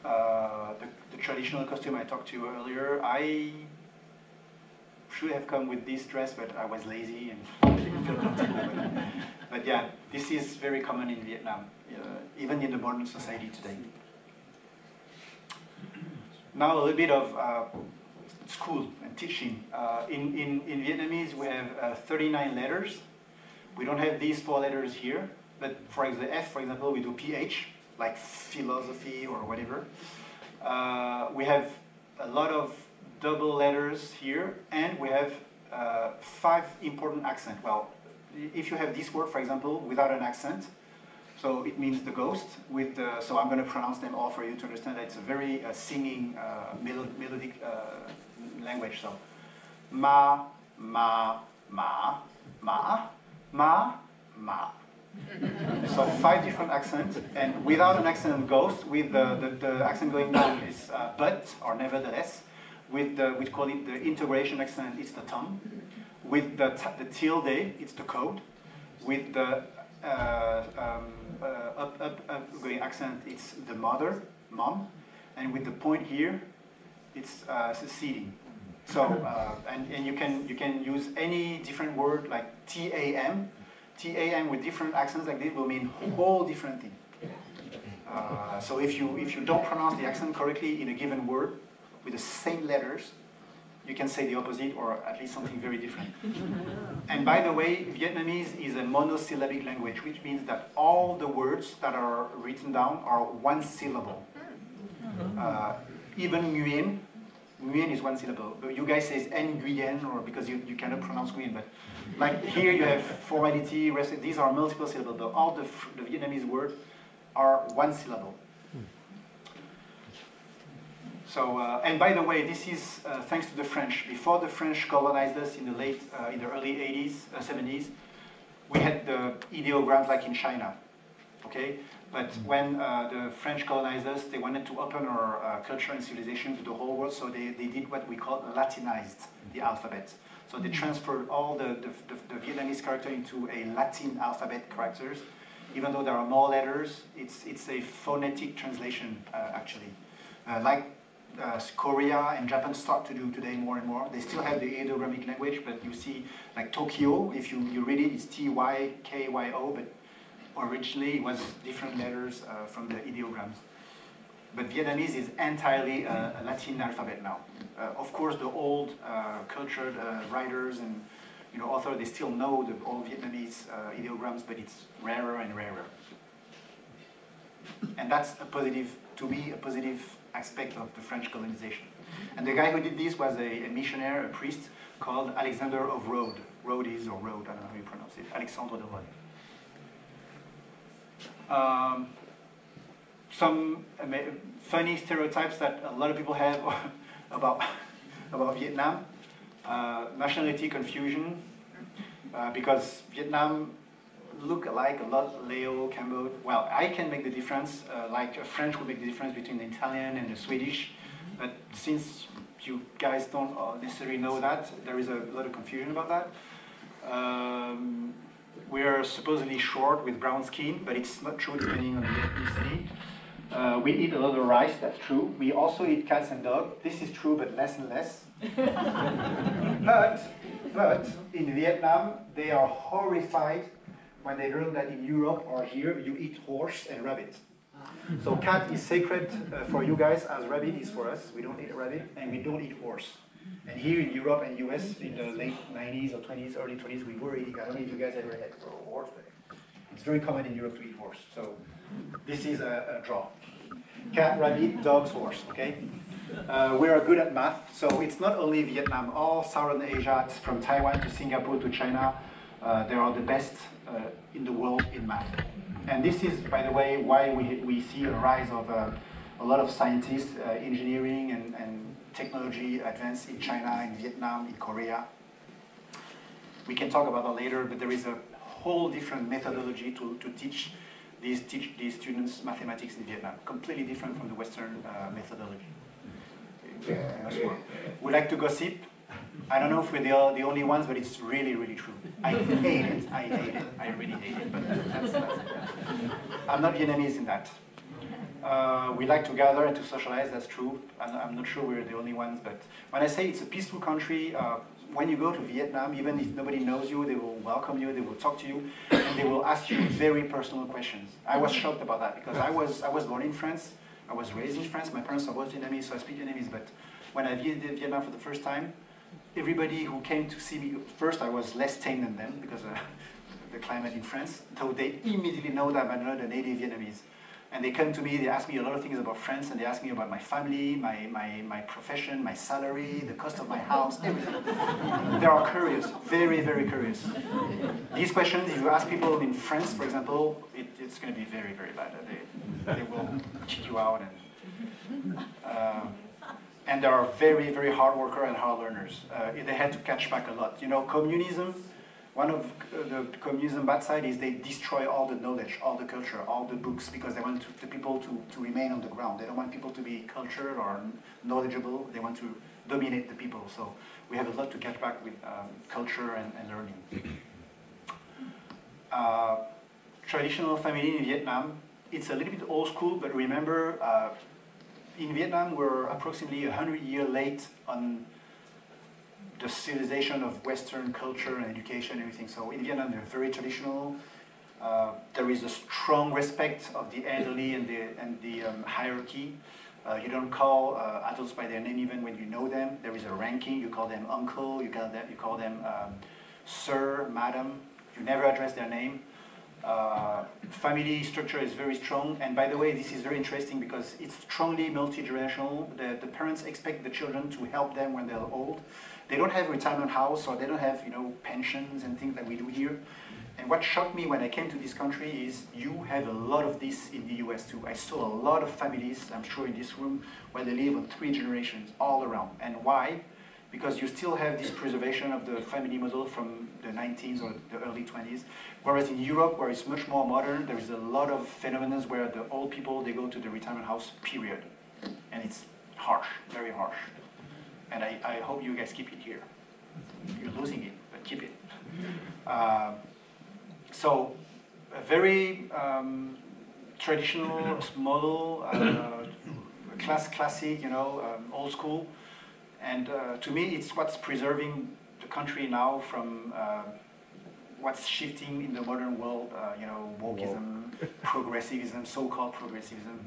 The traditional costume I talked to you earlier, I should have come with this dress, but I was lazy and didn't feel comfortable. But yeah, this is very common in Vietnam, even in the modern society today. Now a little bit of school and teaching. In Vietnamese, we have 39 letters. We don't have these 4 letters here, but for the F, for example, we do PH, like philosophy or whatever. We have a lot of double letters here, and we have 5 important accents. Well, if you have this word, for example, without an accent, so it means the ghost. With the, so I'm going to pronounce them all for you to understand that it's a very singing, melodic language. So, ma, ma, ma, ma, ma, ma. So 5 different accents, and without an accent ghost, with the accent going down is but or nevertheless. With the, we call it the integration accent, it's the tongue. With the tilde, it's the code. With the up going accent, it's the mother, mom. And with the point here, it's succeeding. So and you can use any different word like TAM. TAM with different accents like this will mean whole different thing. So if you don't pronounce the accent correctly in a given word with the same letters, you can say the opposite or at least something very different. And by the way, Vietnamese is a monosyllabic language, which means that all the words that are written down are one syllable. Even Nguyen, Nguyen is one syllable. But you guys say Nguyen, or because you cannot pronounce Nguyen, but like here you have formality, rest, these are multiple syllables, but all the Vietnamese words are one syllable. So, and by the way, this is thanks to the French. Before the French colonized us in the early 80s, 70s, we had the ideograms like in China, okay? But when the French colonized us, they wanted to open our culture and civilization to the whole world, so they did what we call Latinized the alphabet. So they transferred all the Vietnamese character into a Latin alphabet characters. Even though there are more letters, it's a phonetic translation, actually. Like Korea and Japan start to do today more and more. They still have the ideogrammic language, but you see, like Tokyo, if you read it, it's T-Y-K-Y-O, but originally it was different letters from the ideograms. But Vietnamese is entirely a Latin alphabet now. Of course, the old cultured writers and authors, they still know the old Vietnamese ideograms, but it's rarer and rarer. And that's a positive, to me, a positive aspect of the French colonization. And the guy who did this was a missionary, a priest, called Alexander of Rhodes. Rhodes or Rhodes, I don't know how you pronounce it. Alexandre de Rhodes. Some funny stereotypes that a lot of people have about Vietnam. Nationality confusion, because Vietnam look alike a lot, Lao, Cambodia. Well, I can make the difference, like a French would make the difference between the Italian and the Swedish, but since you guys don't necessarily know that, there is a lot of confusion about that. We are supposedly short with brown skin, but it's not true depending on the ethnicity. We eat a lot of rice, that's true. We also eat cats and dogs. This is true, but less and less. But in Vietnam, they are horrified when they learn that in Europe or here, you eat horse and rabbit. So cat is sacred for you guys as rabbit is for us. We don't eat rabbit and we don't eat horse. And here in Europe and US, in the late 90s or 20s, early 20s, we were eating, I don't know if you guys ever had horse, but it's very common in Europe to eat horse. So this is a draw. Cat, rabbit, dogs, horse, okay? We are good at math, so it's not only Vietnam, all Southern Asia, from Taiwan to Singapore to China, they are the best in the world in math. And this is, by the way, why we see a rise of a lot of scientists, engineering and technology advance in China, in Vietnam, in Korea. We can talk about that later, but there is a whole different methodology to teach these students mathematics in Vietnam, completely different from the Western methodology. We like to gossip. I don't know if we're the only ones, but it's really, really true. I hate it. I hate it. I really hate it. But that's I'm not Vietnamese in that. We like to gather and to socialize, that's true. I'm not sure we're the only ones, but when I say it's a peaceful country, when you go to Vietnam, even if nobody knows you, they will welcome you, they will talk to you, and they will ask you very personal questions. I was shocked about that, because I was born in France, I was raised in France, my parents are both Vietnamese, so I speak Vietnamese, but when I visited Vietnam for the first time, everybody who came to see me, first I was less tame than them, because of the climate in France, so they immediately know that I'm not a native Vietnamese. And they come to me, they ask me a lot of things about France, and they ask me about my family, my profession, my salary, the cost of my house, everything. They are curious, very, very curious. These questions, if you ask people in France, for example, it's going to be very, very bad. They will kick you out. And they are very, very hard workers and hard learners. They had to catch back a lot. You know, communism, one of the communism bad side is they destroy all the knowledge, all the culture, all the books, because they want the people to remain on the ground. They don't want people to be cultured or knowledgeable. They want to dominate the people. So we have a lot to catch back with culture and learning. Traditional family in Vietnam, it's a little bit old school, but remember, in Vietnam, we're approximately 100 years late on the civilization of Western culture and education and everything. So in Vietnam, they're very traditional. There is a strong respect of the elderly and the hierarchy. You don't call adults by their name even when you know them. There is a ranking. You call them uncle. You call them sir, madam. You never address their name. Family structure is very strong, and by the way, this is very interesting because it's strongly multi-generational. The parents expect the children to help them when they're old. They don't have retirement house, or they don't have, you know, pensions and things that we do here. And what shocked me when I came to this country is you have a lot of this in the US too. I saw a lot of families, I'm sure in this room, where they live on 3 generations all around. And why? Because you still have this preservation of the family model from the 19s or the early 20s. Whereas in Europe, where it's much more modern, there is a lot of phenomena where the old people, they go to the retirement house, period. And it's harsh, very harsh. And I hope you guys keep it here. You're losing it, but keep it. So, a very traditional model, classic, you know, old school. And to me, it's what's preserving the country now from what's shifting in the modern world, you know, wokeism, progressivism, so-called progressivism.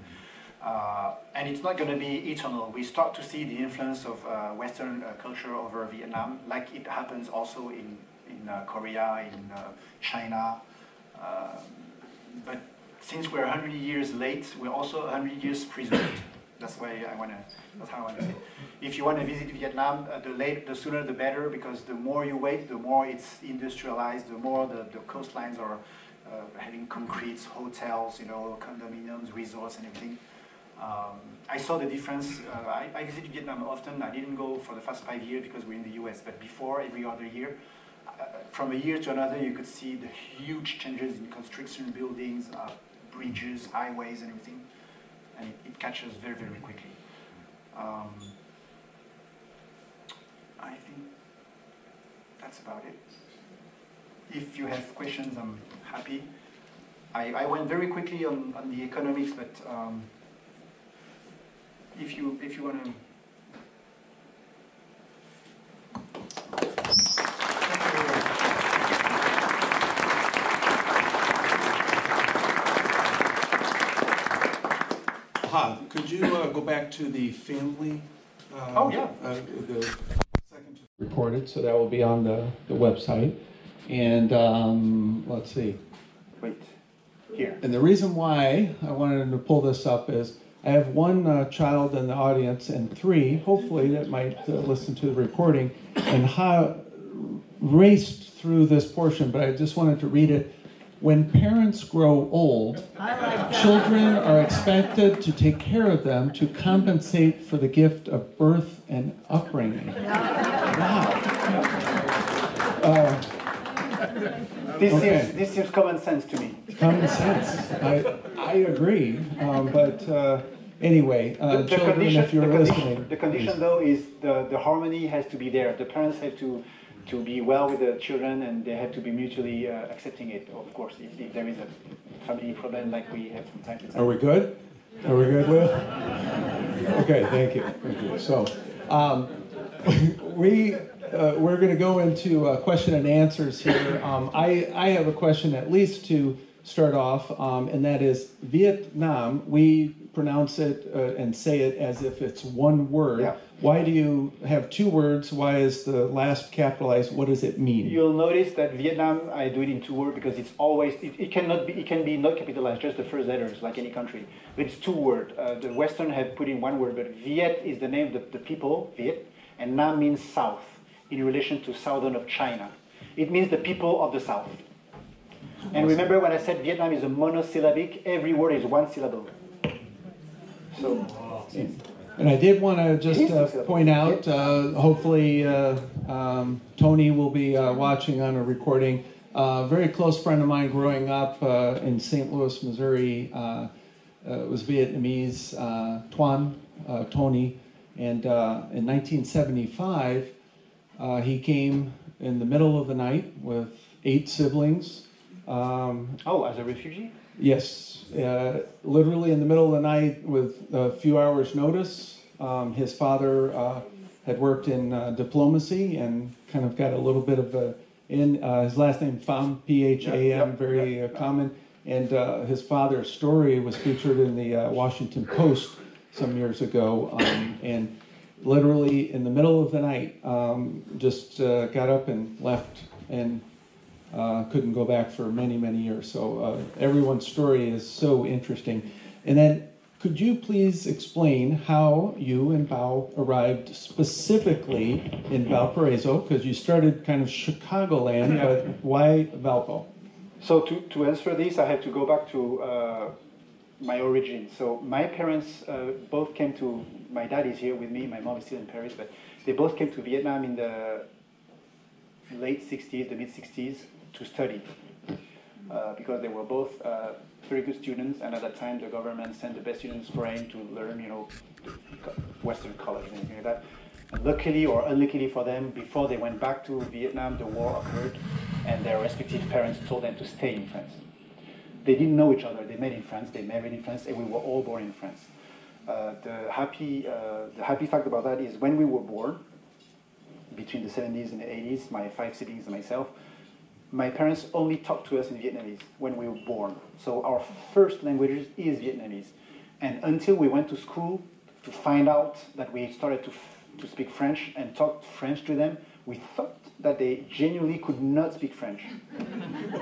And it's not going to be eternal. We start to see the influence of Western culture over Vietnam, like it happens also in Korea, in China. But since we're 100 years late, we're also 100 years preserved. That's how I want to say. If you want to visit Vietnam, the sooner the better, because the more you wait, the more it's industrialized, the more the coastlines are having concrete, hotels, you know, condominiums, resorts, and everything. I saw the difference. I visited Vietnam often. I didn't go for the first 5 years because we're in the US, but before, every other year, from a year to another, you could see the huge changes in construction, buildings, bridges, highways, and everything. And it catches very, very quickly. I think that's about it. If you have questions, I'm happy. I went very quickly on the economics, but if you want to. Could you go back to the family? Oh, yeah. The second recorded, so that will be on the website. And let's see. Wait, here. And the reason why I wanted to pull this up is I have one child in the audience and 3, hopefully, that might listen to the recording and raced through this portion, but I just wanted to read it. When parents grow old, children are expected to take care of them to compensate for the gift of birth and upbringing. Wow. This seems common sense to me. Common sense. I agree. But anyway, children, if you're listening. The condition, though, is the harmony has to be there. The parents have to be well with the children, and they have to be mutually accepting it, of course, if there is a family problem like we have from time to time. Are we good? Are we good, Will? Okay, thank you. Thank you. So, we're going to go into question and answers here. I have a question at least to start off, and that is Vietnam. We pronounce it and say it as if it's one word. Yeah. Why do you have two words? Why is the last capitalized? What does it mean? You'll notice that Vietnam, I do it in two words because it's always, it can be not capitalized, just the first letters, like any country. But it's two words. The Western have put in one word, but Viet is the name of the people, Viet, and Nam means south, in relation to southern of China. It means the people of the south. And remember when I said Vietnam is a monosyllabic, every word is one syllable. So, yes. And I did want to just point out, hopefully Tony will be watching on a recording. A very close friend of mine growing up in St. Louis, Missouri, was Vietnamese, Tony. And in 1975, he came in the middle of the night with 8 siblings. As a refugee? Yes, literally in the middle of the night with a few hours' notice. His father had worked in diplomacy and kind of got a little bit of his last name Pham, P-H-A-M, very common. And his father's story was featured in the Washington Post some years ago. And literally in the middle of the night, just got up and left and couldn't go back for many, many years. So everyone's story is so interesting. And then could you please explain how you and Bao arrived specifically in Valparaiso? Because you started kind of Chicagoland, but why Valpo? So to answer this, I have to go back to my origin. So my parents both came to, my dad is here with me, my mom is still in Paris, but they both came to Vietnam in the late 60s, the mid 60s, to study. Because they were both very good students, and at that time the government sent the best students foreign to learn, Western college and anything like that. And luckily or unluckily for them, before they went back to Vietnam, the war occurred, and their respective parents told them to stay in France. They didn't know each other. They met in France, they married in France, and we were all born in France. The happy fact about that is when we were born, between the 70s and the 80s, my 5 siblings and myself, my parents only talked to us in Vietnamese when we were born. So our first language is Vietnamese. And until we went to school to find out that we started to speak French and talk French to them, we thought that they genuinely could not speak French.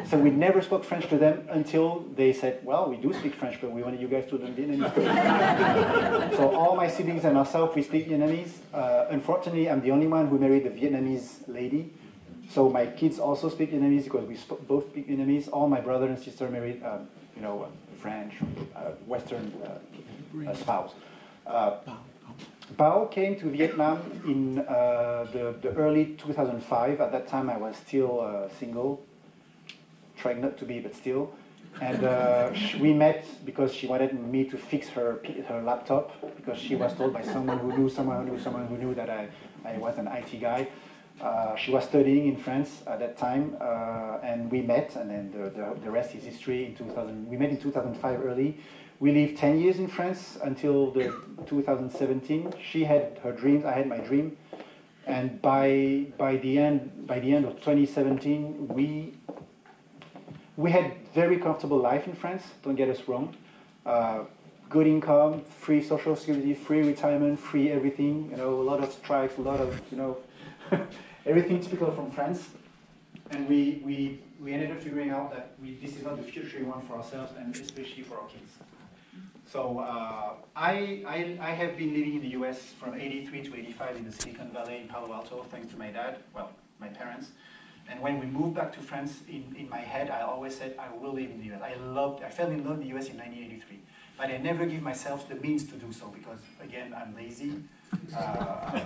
So we never spoke French to them until they said, well, we do speak French, but we wanted you guys to learn Vietnamese. So all my siblings and myself, we speak Vietnamese. Unfortunately, I'm the only one who married a Vietnamese lady. So my kids also speak Vietnamese because we both speak Vietnamese. All my brother and sister married, French, Western spouse. Bao came to Vietnam in the early 2005. At that time, I was still single, trying not to be, but still. And we met because she wanted me to fix her laptop because she was told by someone who knew that I was an IT guy. She was studying in France at that time, and we met, and then the rest is history. We met in 2005 early. We lived 10 years in France until 2017. She had her dreams, I had my dream, and by the end of 2017, we had very comfortable life in France. Don't get us wrong. Good income, free social security, free retirement, free everything. A lot of strikes, a lot of everything typical from France. And we ended up figuring out that this is not the future we want for ourselves, and especially for our kids. So I have been living in the US from 83 to 85 in the Silicon Valley in Palo Alto, thanks to my dad, my parents. And when we moved back to France, in my head, I always said, I will live in the US. I fell in love with the US in 1983. But I never give myself the means to do so because, again, I'm lazy. I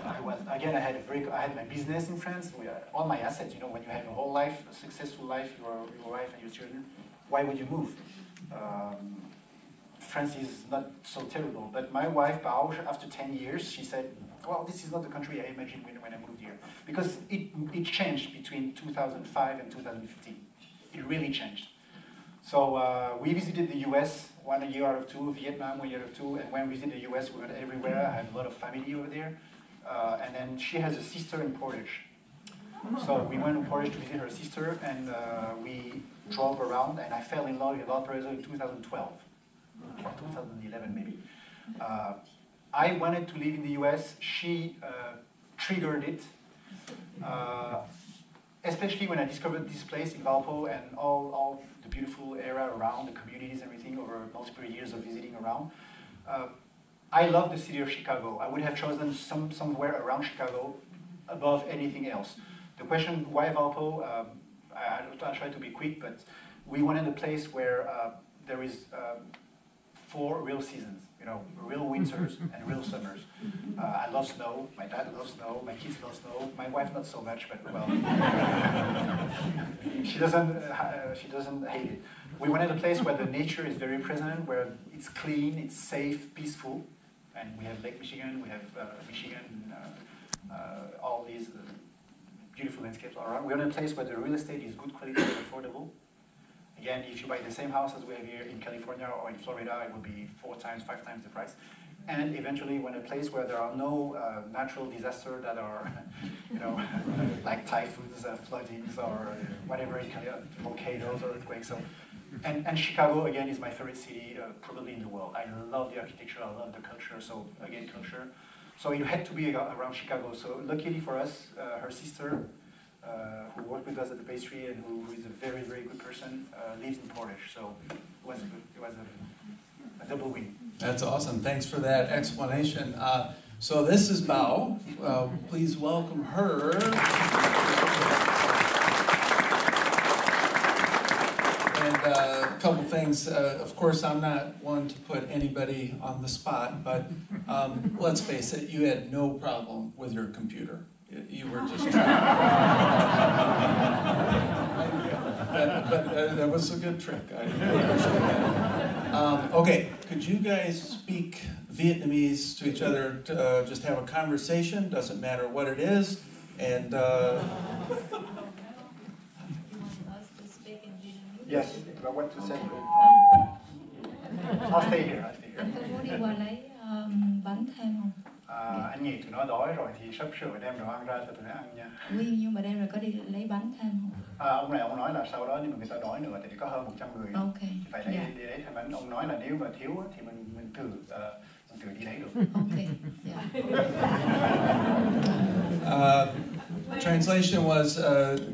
had my business in France, all my assets. When you have a whole life, a successful life, your wife and your children, why would you move? France is not so terrible. But my wife, Bao, after 10 years, she said, well, this is not the country I imagined when I moved here. Because it changed between 2005 and 2015. It really changed. So we visited the US 1 year out of 2, Vietnam 1 year out of 2, and when we visited the US, we went everywhere. I have a lot of family over there. And then she has a sister in Portage. So we went to Portage to visit her sister, and we drove around, and I fell in love with Valparaiso in 2012, or 2011 maybe. I wanted to live in the US. She triggered it, especially when I discovered this place in Valpo and all the beautiful area around, the communities, everything over multiple years of visiting around. I love the city of Chicago. I would have chosen somewhere around Chicago above anything else. The question, why Valpo? I'll try to be quick, but we wanted a place where there is 4 real seasons, you know, real winters and real summers. I love snow. My dad loves snow. My kids love snow. My wife not so much, but well, she doesn't hate it. We wanted a place where the nature is very present, where it's clean, it's safe, peaceful, and we have Lake Michigan. We have Michigan, all these beautiful landscapes all around. We want a place where the real estate is good quality and affordable. Again, if you buy the same house as we have here in California or in Florida, it will be 4 times, 5 times the price. And eventually, when a place where there are no natural disasters that are, you know, like typhoons, floodings, or whatever in California, volcanoes or earthquakes. So, and Chicago again is my favorite city, probably in the world. I love the architecture, I love the culture. So again, culture. So it had to be around Chicago. So luckily for us, her sister, who worked with us at the Pastry and who is a very, very good person, lives in Portage. So it was a double win. That's awesome. Thanks for that explanation. So this is Bao. Please welcome her. And a couple things. Of course, I'm not one to put anybody on the spot, but let's face it, you had no problem with your computer. You were just trying. But that was a good trick. I appreciate that. Okay, could you guys speak Vietnamese to each other? Just have a conversation, doesn't matter what it is. And yes, I want to say. I'll stay here. Anh có muốn đi qua lấy bánh thêm không? Anh nghĩ tụi nó đói rồi thì sắp sửa đem đồ ăn ra cho tụi nó ăn nha. Oui, nhưng mà đem rồi có đi lấy bánh thêm không? Ông này ông nói là sau đó nhưng mà người ta đói nữa thì có hơn 100 người. Ok. Phải lấy đi lấy thêm bánh. Ông nói là nếu mà thiếu thì mình thử đi lấy được. Ok. Translation was,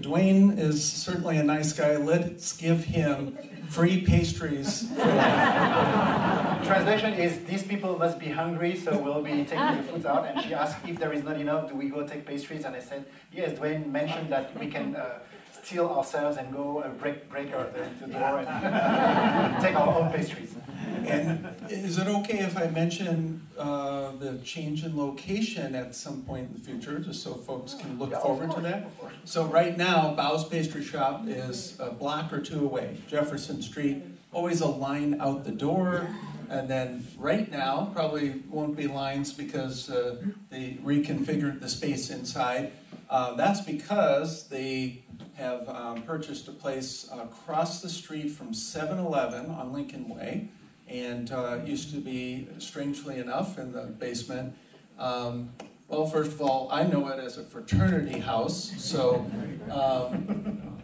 Dwayne is certainly a nice guy. Let's give him free pastries for life. Translation is, these people must be hungry, so we'll be taking the food out. And she asked if there is not enough, do we go take pastries? And I said, yes, Dwayne mentioned that we can steal ourselves and go break the door and take our own pastries. And is it okay if I mention the change in location at some point in the future, just so folks can look forward to that? So right now, Bao's Pastry Shop is a block or 2 away, Jefferson Street, always a line out the door. And then right now, probably won't be lines because they reconfigured the space inside. That's because they have purchased a place across the street from 7-Eleven on Lincoln Way. And used to be, strangely enough, in the basement. Well, first of all, I know it as a fraternity house, so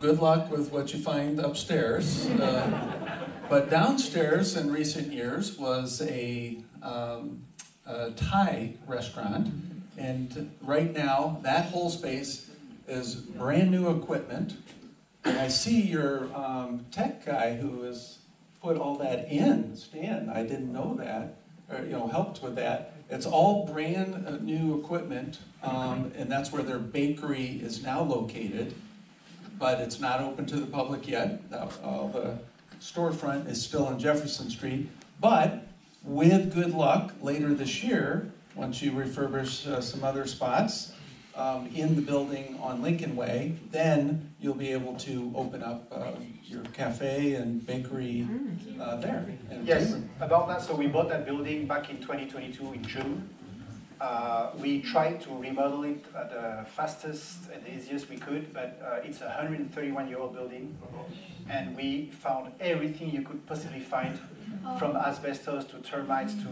good luck with what you find upstairs. But downstairs in recent years was a Thai restaurant, and right now that whole space is brand new equipment. And I see your tech guy who is put all that in, Stan. I didn't know that, or helped with that. It's all brand new equipment, and that's where their bakery is now located, but it's not open to the public yet. The storefront is still on Jefferson Street, but with good luck, later this year, once you refurbish some other spots in the building on Lincoln Way, then you'll be able to open up your cafe and bakery there. Yes, about that, so we bought that building back in 2022 in June. We tried to remodel it the fastest and easiest we could, but it's a 131-year-old building, and we found everything you could possibly find, from asbestos to termites to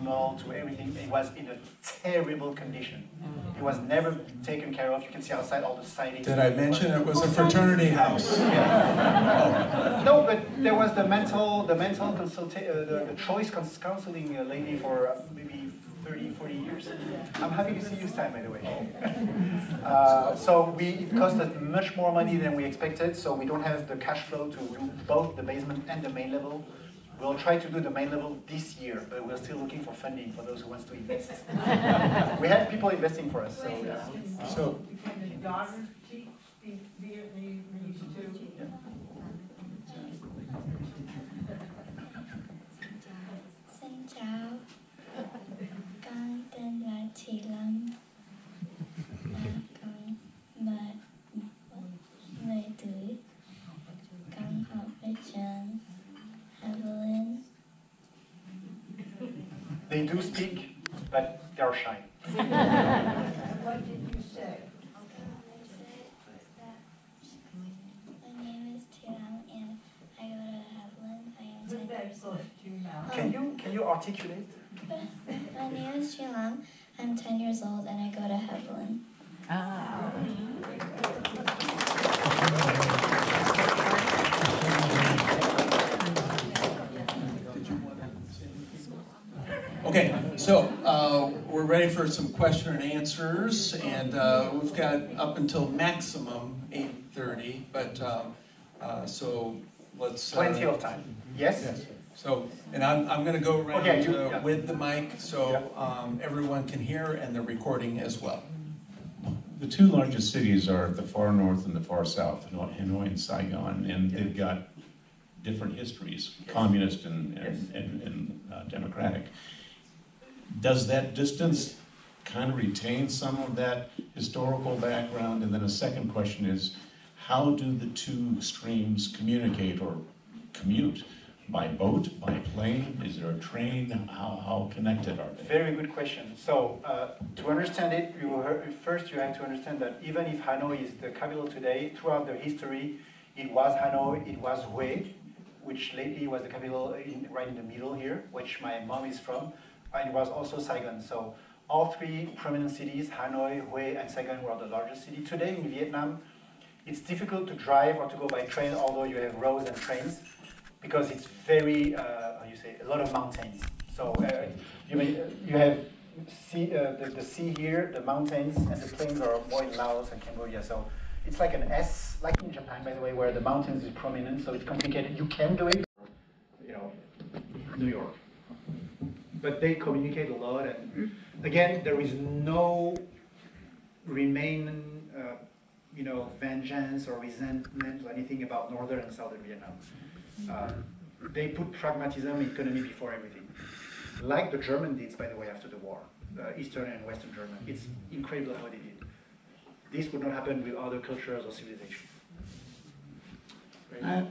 mold to everything. It was in a terrible condition. It was never taken care of. You can see outside all the siding. Did I mention it was a fraternity house? Yeah. No, but there was the choice counseling lady for maybe 30, 40 years. I'm happy to see you, Stan, by the way. It cost us much more money than we expected, so we don't have the cash flow to do both the basement and the main level. We'll try to do the main level this year, but we're still looking for funding for those who want to invest. We have people investing for us, so yeah. So, can the daughters teach Vietnamese too? Yeah. Xin chào, con tên là chị Lâm và con 10 tuổi. Con học ở trường Evelyn. They do speak, but they're shy. What did you say? My name is Tiang and I go to Evelyn. I am 10 Put that years close old. to your mouth. Can you articulate? My name is Chilang. I'm 10 years old and I go to Evelyn. okay, so we're ready for some question and answers, and we've got up until maximum 8:30, but so let's... Plenty of time. Yes? Yes. So, and I'm going to go around with the mic so everyone can hear, and the recording as well. The two largest cities are the far north and the far south, Hanoi and Saigon, and they've got different histories, communist and democratic. Does that distance kind of retain some of that historical background? And then a second question is, how do the two streams communicate or commute? By boat, by plane? Is there a train? How connected are they? Very good question. So to understand it, first you have to understand that even if Hanoi is the capital today, throughout the history, it was Hanoi, it was Hue, which lately was the capital right in the middle here, which my mom is from, and it was also Saigon. So all three prominent cities, Hanoi, Hue, and Saigon, were the largest city. Today in Vietnam, it's difficult to drive or to go by train, although you have roads and trains, because it's very, a lot of mountains. So you have the sea here, the mountains, and the plains are more in Laos and Cambodia. So it's like an S, like in Japan, by the way, where the mountains is prominent. So it's complicated. You can do it, New York, but they communicate a lot. And again, there is no remaining, vengeance or resentment or anything about northern and southern Vietnam. They put pragmatism and economy before everything. Like the German did, by the way, after the war, Eastern and Western German. It's incredible how they did. This would not happen with other cultures or civilizations.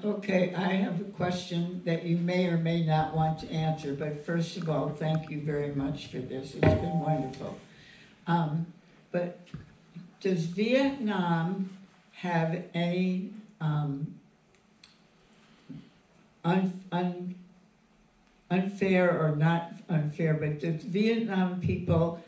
Okay, I have a question that you may or may not want to answer, but first of all, thank you very much for this. It's been wonderful. But does Vietnam have any unfair or not unfair, but does Vietnam people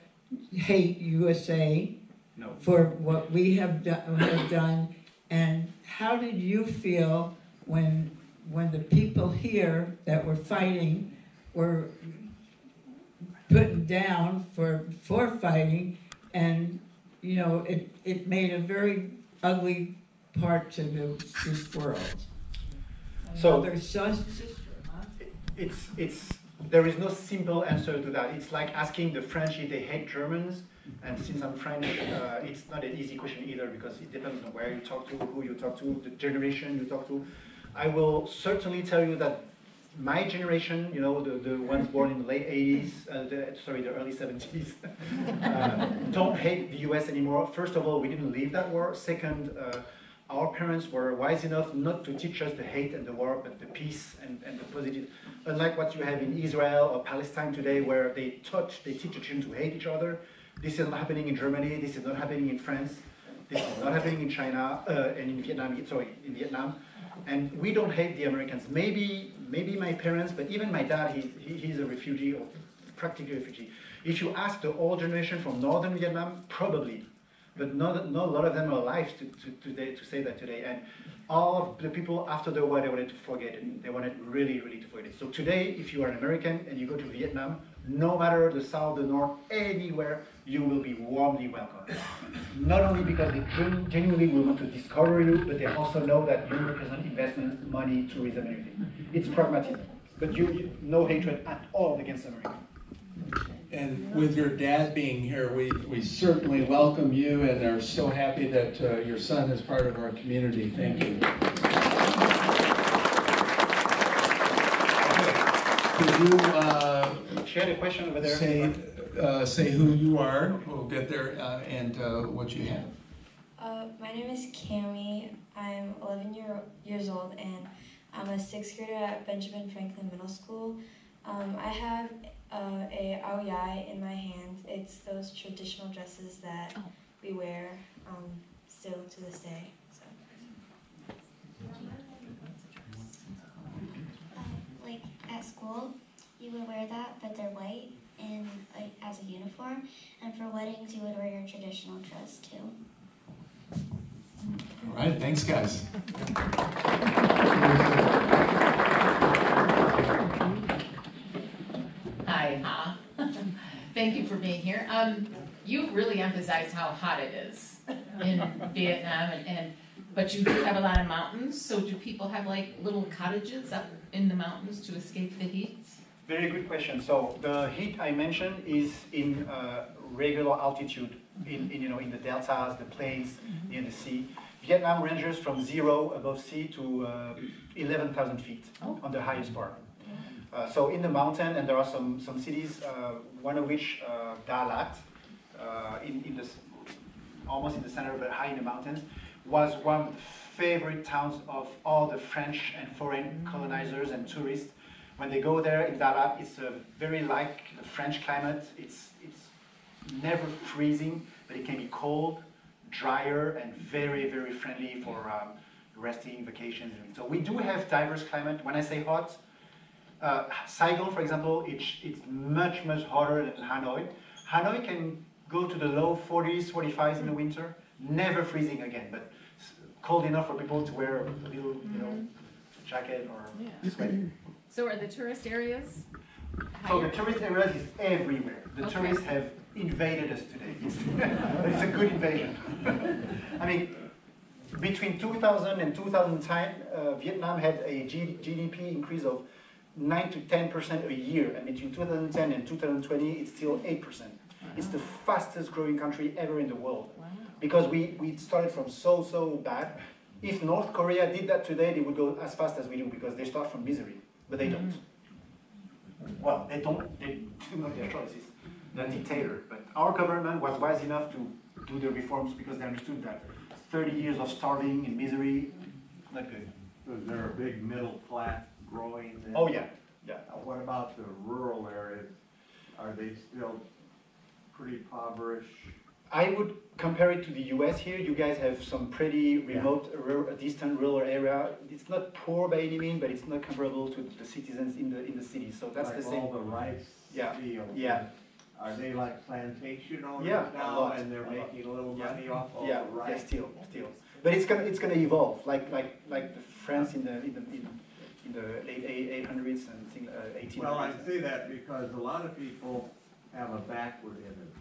hate USA No. for what we have done? And how did you feel when the people here that were fighting were put down for fighting, and it made a very ugly part to this world. So there is no simple answer to that. It's like asking the French if they hate Germans, and since I'm French, it's not an easy question either, because it depends on where you talk to, who you talk to, the generation you talk to. I will certainly tell you that my generation, the ones born in the late 80s, the early 70s, don't hate the US anymore. First of all, we didn't leave that war. Second, our parents were wise enough not to teach us the hate and the war, but the peace and the positive. Unlike what you have in Israel or Palestine today, where they teach the children to hate each other. This is not happening in Germany. This is not happening in France. This is not happening in China and in Vietnam. Sorry, in Vietnam. And we don't hate the Americans. Maybe my parents, but even my dad, he's a refugee or practically a refugee. If you ask the old generation from northern Vietnam, probably. But not a lot of them are alive to say that today. And all of the people after the war, they wanted to forget it. They wanted really, really to forget it. So today, if you are an American and you go to Vietnam, no matter the south, the north, anywhere, you will be warmly welcomed. Not only because they genuinely will want to discover you, but they also know that you represent investment, money, tourism, and everything. It's pragmatism. But you no hatred at all against America. And with your dad being here, we certainly welcome you and are so happy that your son is part of our community. Thank you. Could you Share the question over there. say who you are? We'll get there and what you have. My name is Cami. I'm 11 years old and I'm a 6th grader at Benjamin Franklin Middle School. I have a aoyai in my hand. It's those traditional dresses that we wear still to this day. So. Like at school, you would wear that, but they're white and like as a uniform. And for weddings, you would wear your traditional dress too. All right, thanks, guys. Hi. Thank you for being here. You really emphasized how hot it is in Vietnam, but you do have a lot of mountains. So do people have like little cottages up in the mountains to escape the heat? Very good question. So the heat I mentioned is in regular altitude, in the deltas, the plains, near the sea. Vietnam ranges from 0 above sea to 11,000 feet on the highest part. So in the mountain, and there are some cities, one of which, Da Lat, almost in the center, but high in the mountains, was one of the favorite towns of all the French and foreign colonizers and tourists. When they go there in Da Lat, it's very like the French climate. It's never freezing, but it can be cold, drier, and very, very friendly for resting, vacations. So we do have diverse climate. When I say hot, Saigon, for example, it's much, much hotter than Hanoi. Hanoi can go to the low 40s, 45s in the winter, never freezing again, but cold enough for people to wear a little, jacket or sweater. So are the tourist areas higher? So the tourist areas is everywhere. The tourists have invaded us today. It's a good invasion. I mean, between 2000 and 2010, Vietnam had a GDP increase of 9 to 10% a year, and between 2010 and 2020, it's still 8%. Wow. It's the fastest growing country ever in the world. Wow. Because we started from so bad. If North Korea did that today, they would go as fast as we do because they start from misery, but they don't. Well, they do not their choices. They're a dictator, but our government was wise enough to do the reforms because they understood that 30 years of starving and misery, not good. So is there a big middle class growing then? Oh yeah. What about the rural areas? Are they still pretty impoverished? I would compare it to the US here. You guys have some pretty remote, distant rural area. It's not poor by any means, but it's not comparable to the citizens in the cities. So that's like the same. All the rice fields. Yeah. Are they like plantation owners now, and they're making a little money off all the rice? Yeah, still. But it's gonna evolve, like the France in the late 800s and 1800s. Well, I say that because a lot of people have a backward image.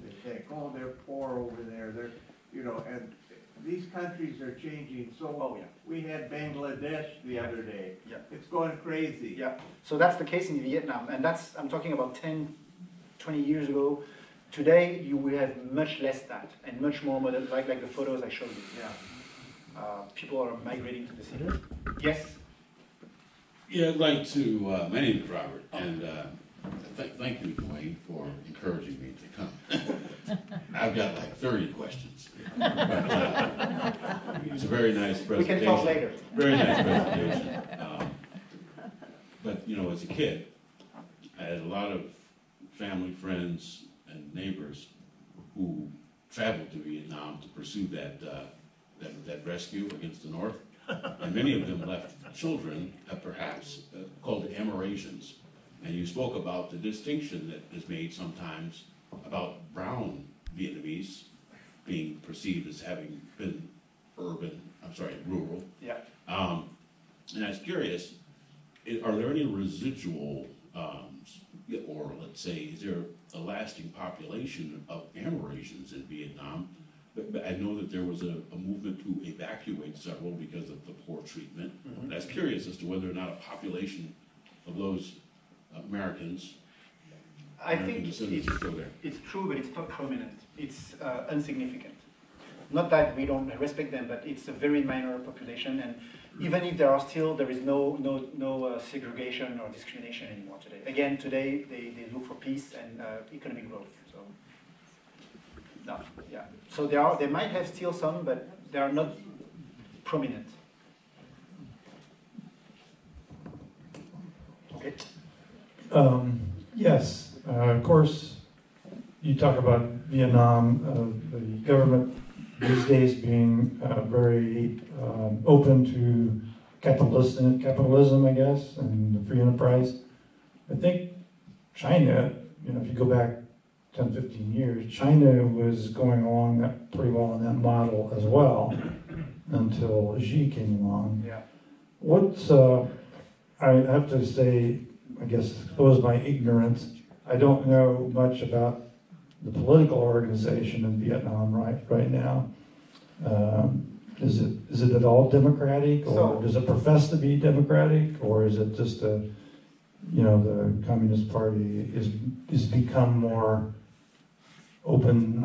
They think, oh, they're poor over there. And these countries are changing. So we had Bangladesh the other day. Yeah. It's going crazy. Yeah. So that's the case in Vietnam, and I'm talking about 10, 20 years ago. Today you will have much less that and much more modern, like the photos I showed you. Yeah. People are migrating to the cities. Yes. Yeah, I'd like to, my name is Robert, and thank you, Dwayne, for encouraging me to come. I've got like 30 questions. But, it's a very nice We presentation. can talk later. Very nice presentation. But, you know, as a kid, I had a lot of family, friends, and neighbors who traveled to Vietnam to pursue that rescue against the North. And many of them left children, perhaps, called Amerasians. And you spoke about the distinction that is made sometimes about brown Vietnamese being perceived as having been rural. Yeah. And I was curious, are there any residual, or let's say, is there a lasting population of Amerasians in Vietnam? But I know that there was a movement to evacuate several because of the poor treatment. Mm-hmm. And I was curious as to whether or not a population of those Americans, I think descendants are still there. it's true, but it's not prominent. It's insignificant. Not that we don't respect them, but it's a very minor population, and even if there is no segregation or discrimination anymore today. Again, today they look for peace and economic growth. So, no, yeah. So they might have still some, but they are not prominent. Okay. Yes, of course, you talk about Vietnam, the government these days being very open to capitalism, I guess, and free enterprise. I think China, if you go back 10, 15 years, China was going along that pretty well in that model as well until Xi came along. Yeah. I have to say, I guess, expose my ignorance. I don't know much about the political organization in Vietnam right now. Is it at all democratic, or does it profess to be democratic, or is it just the Communist Party is become more open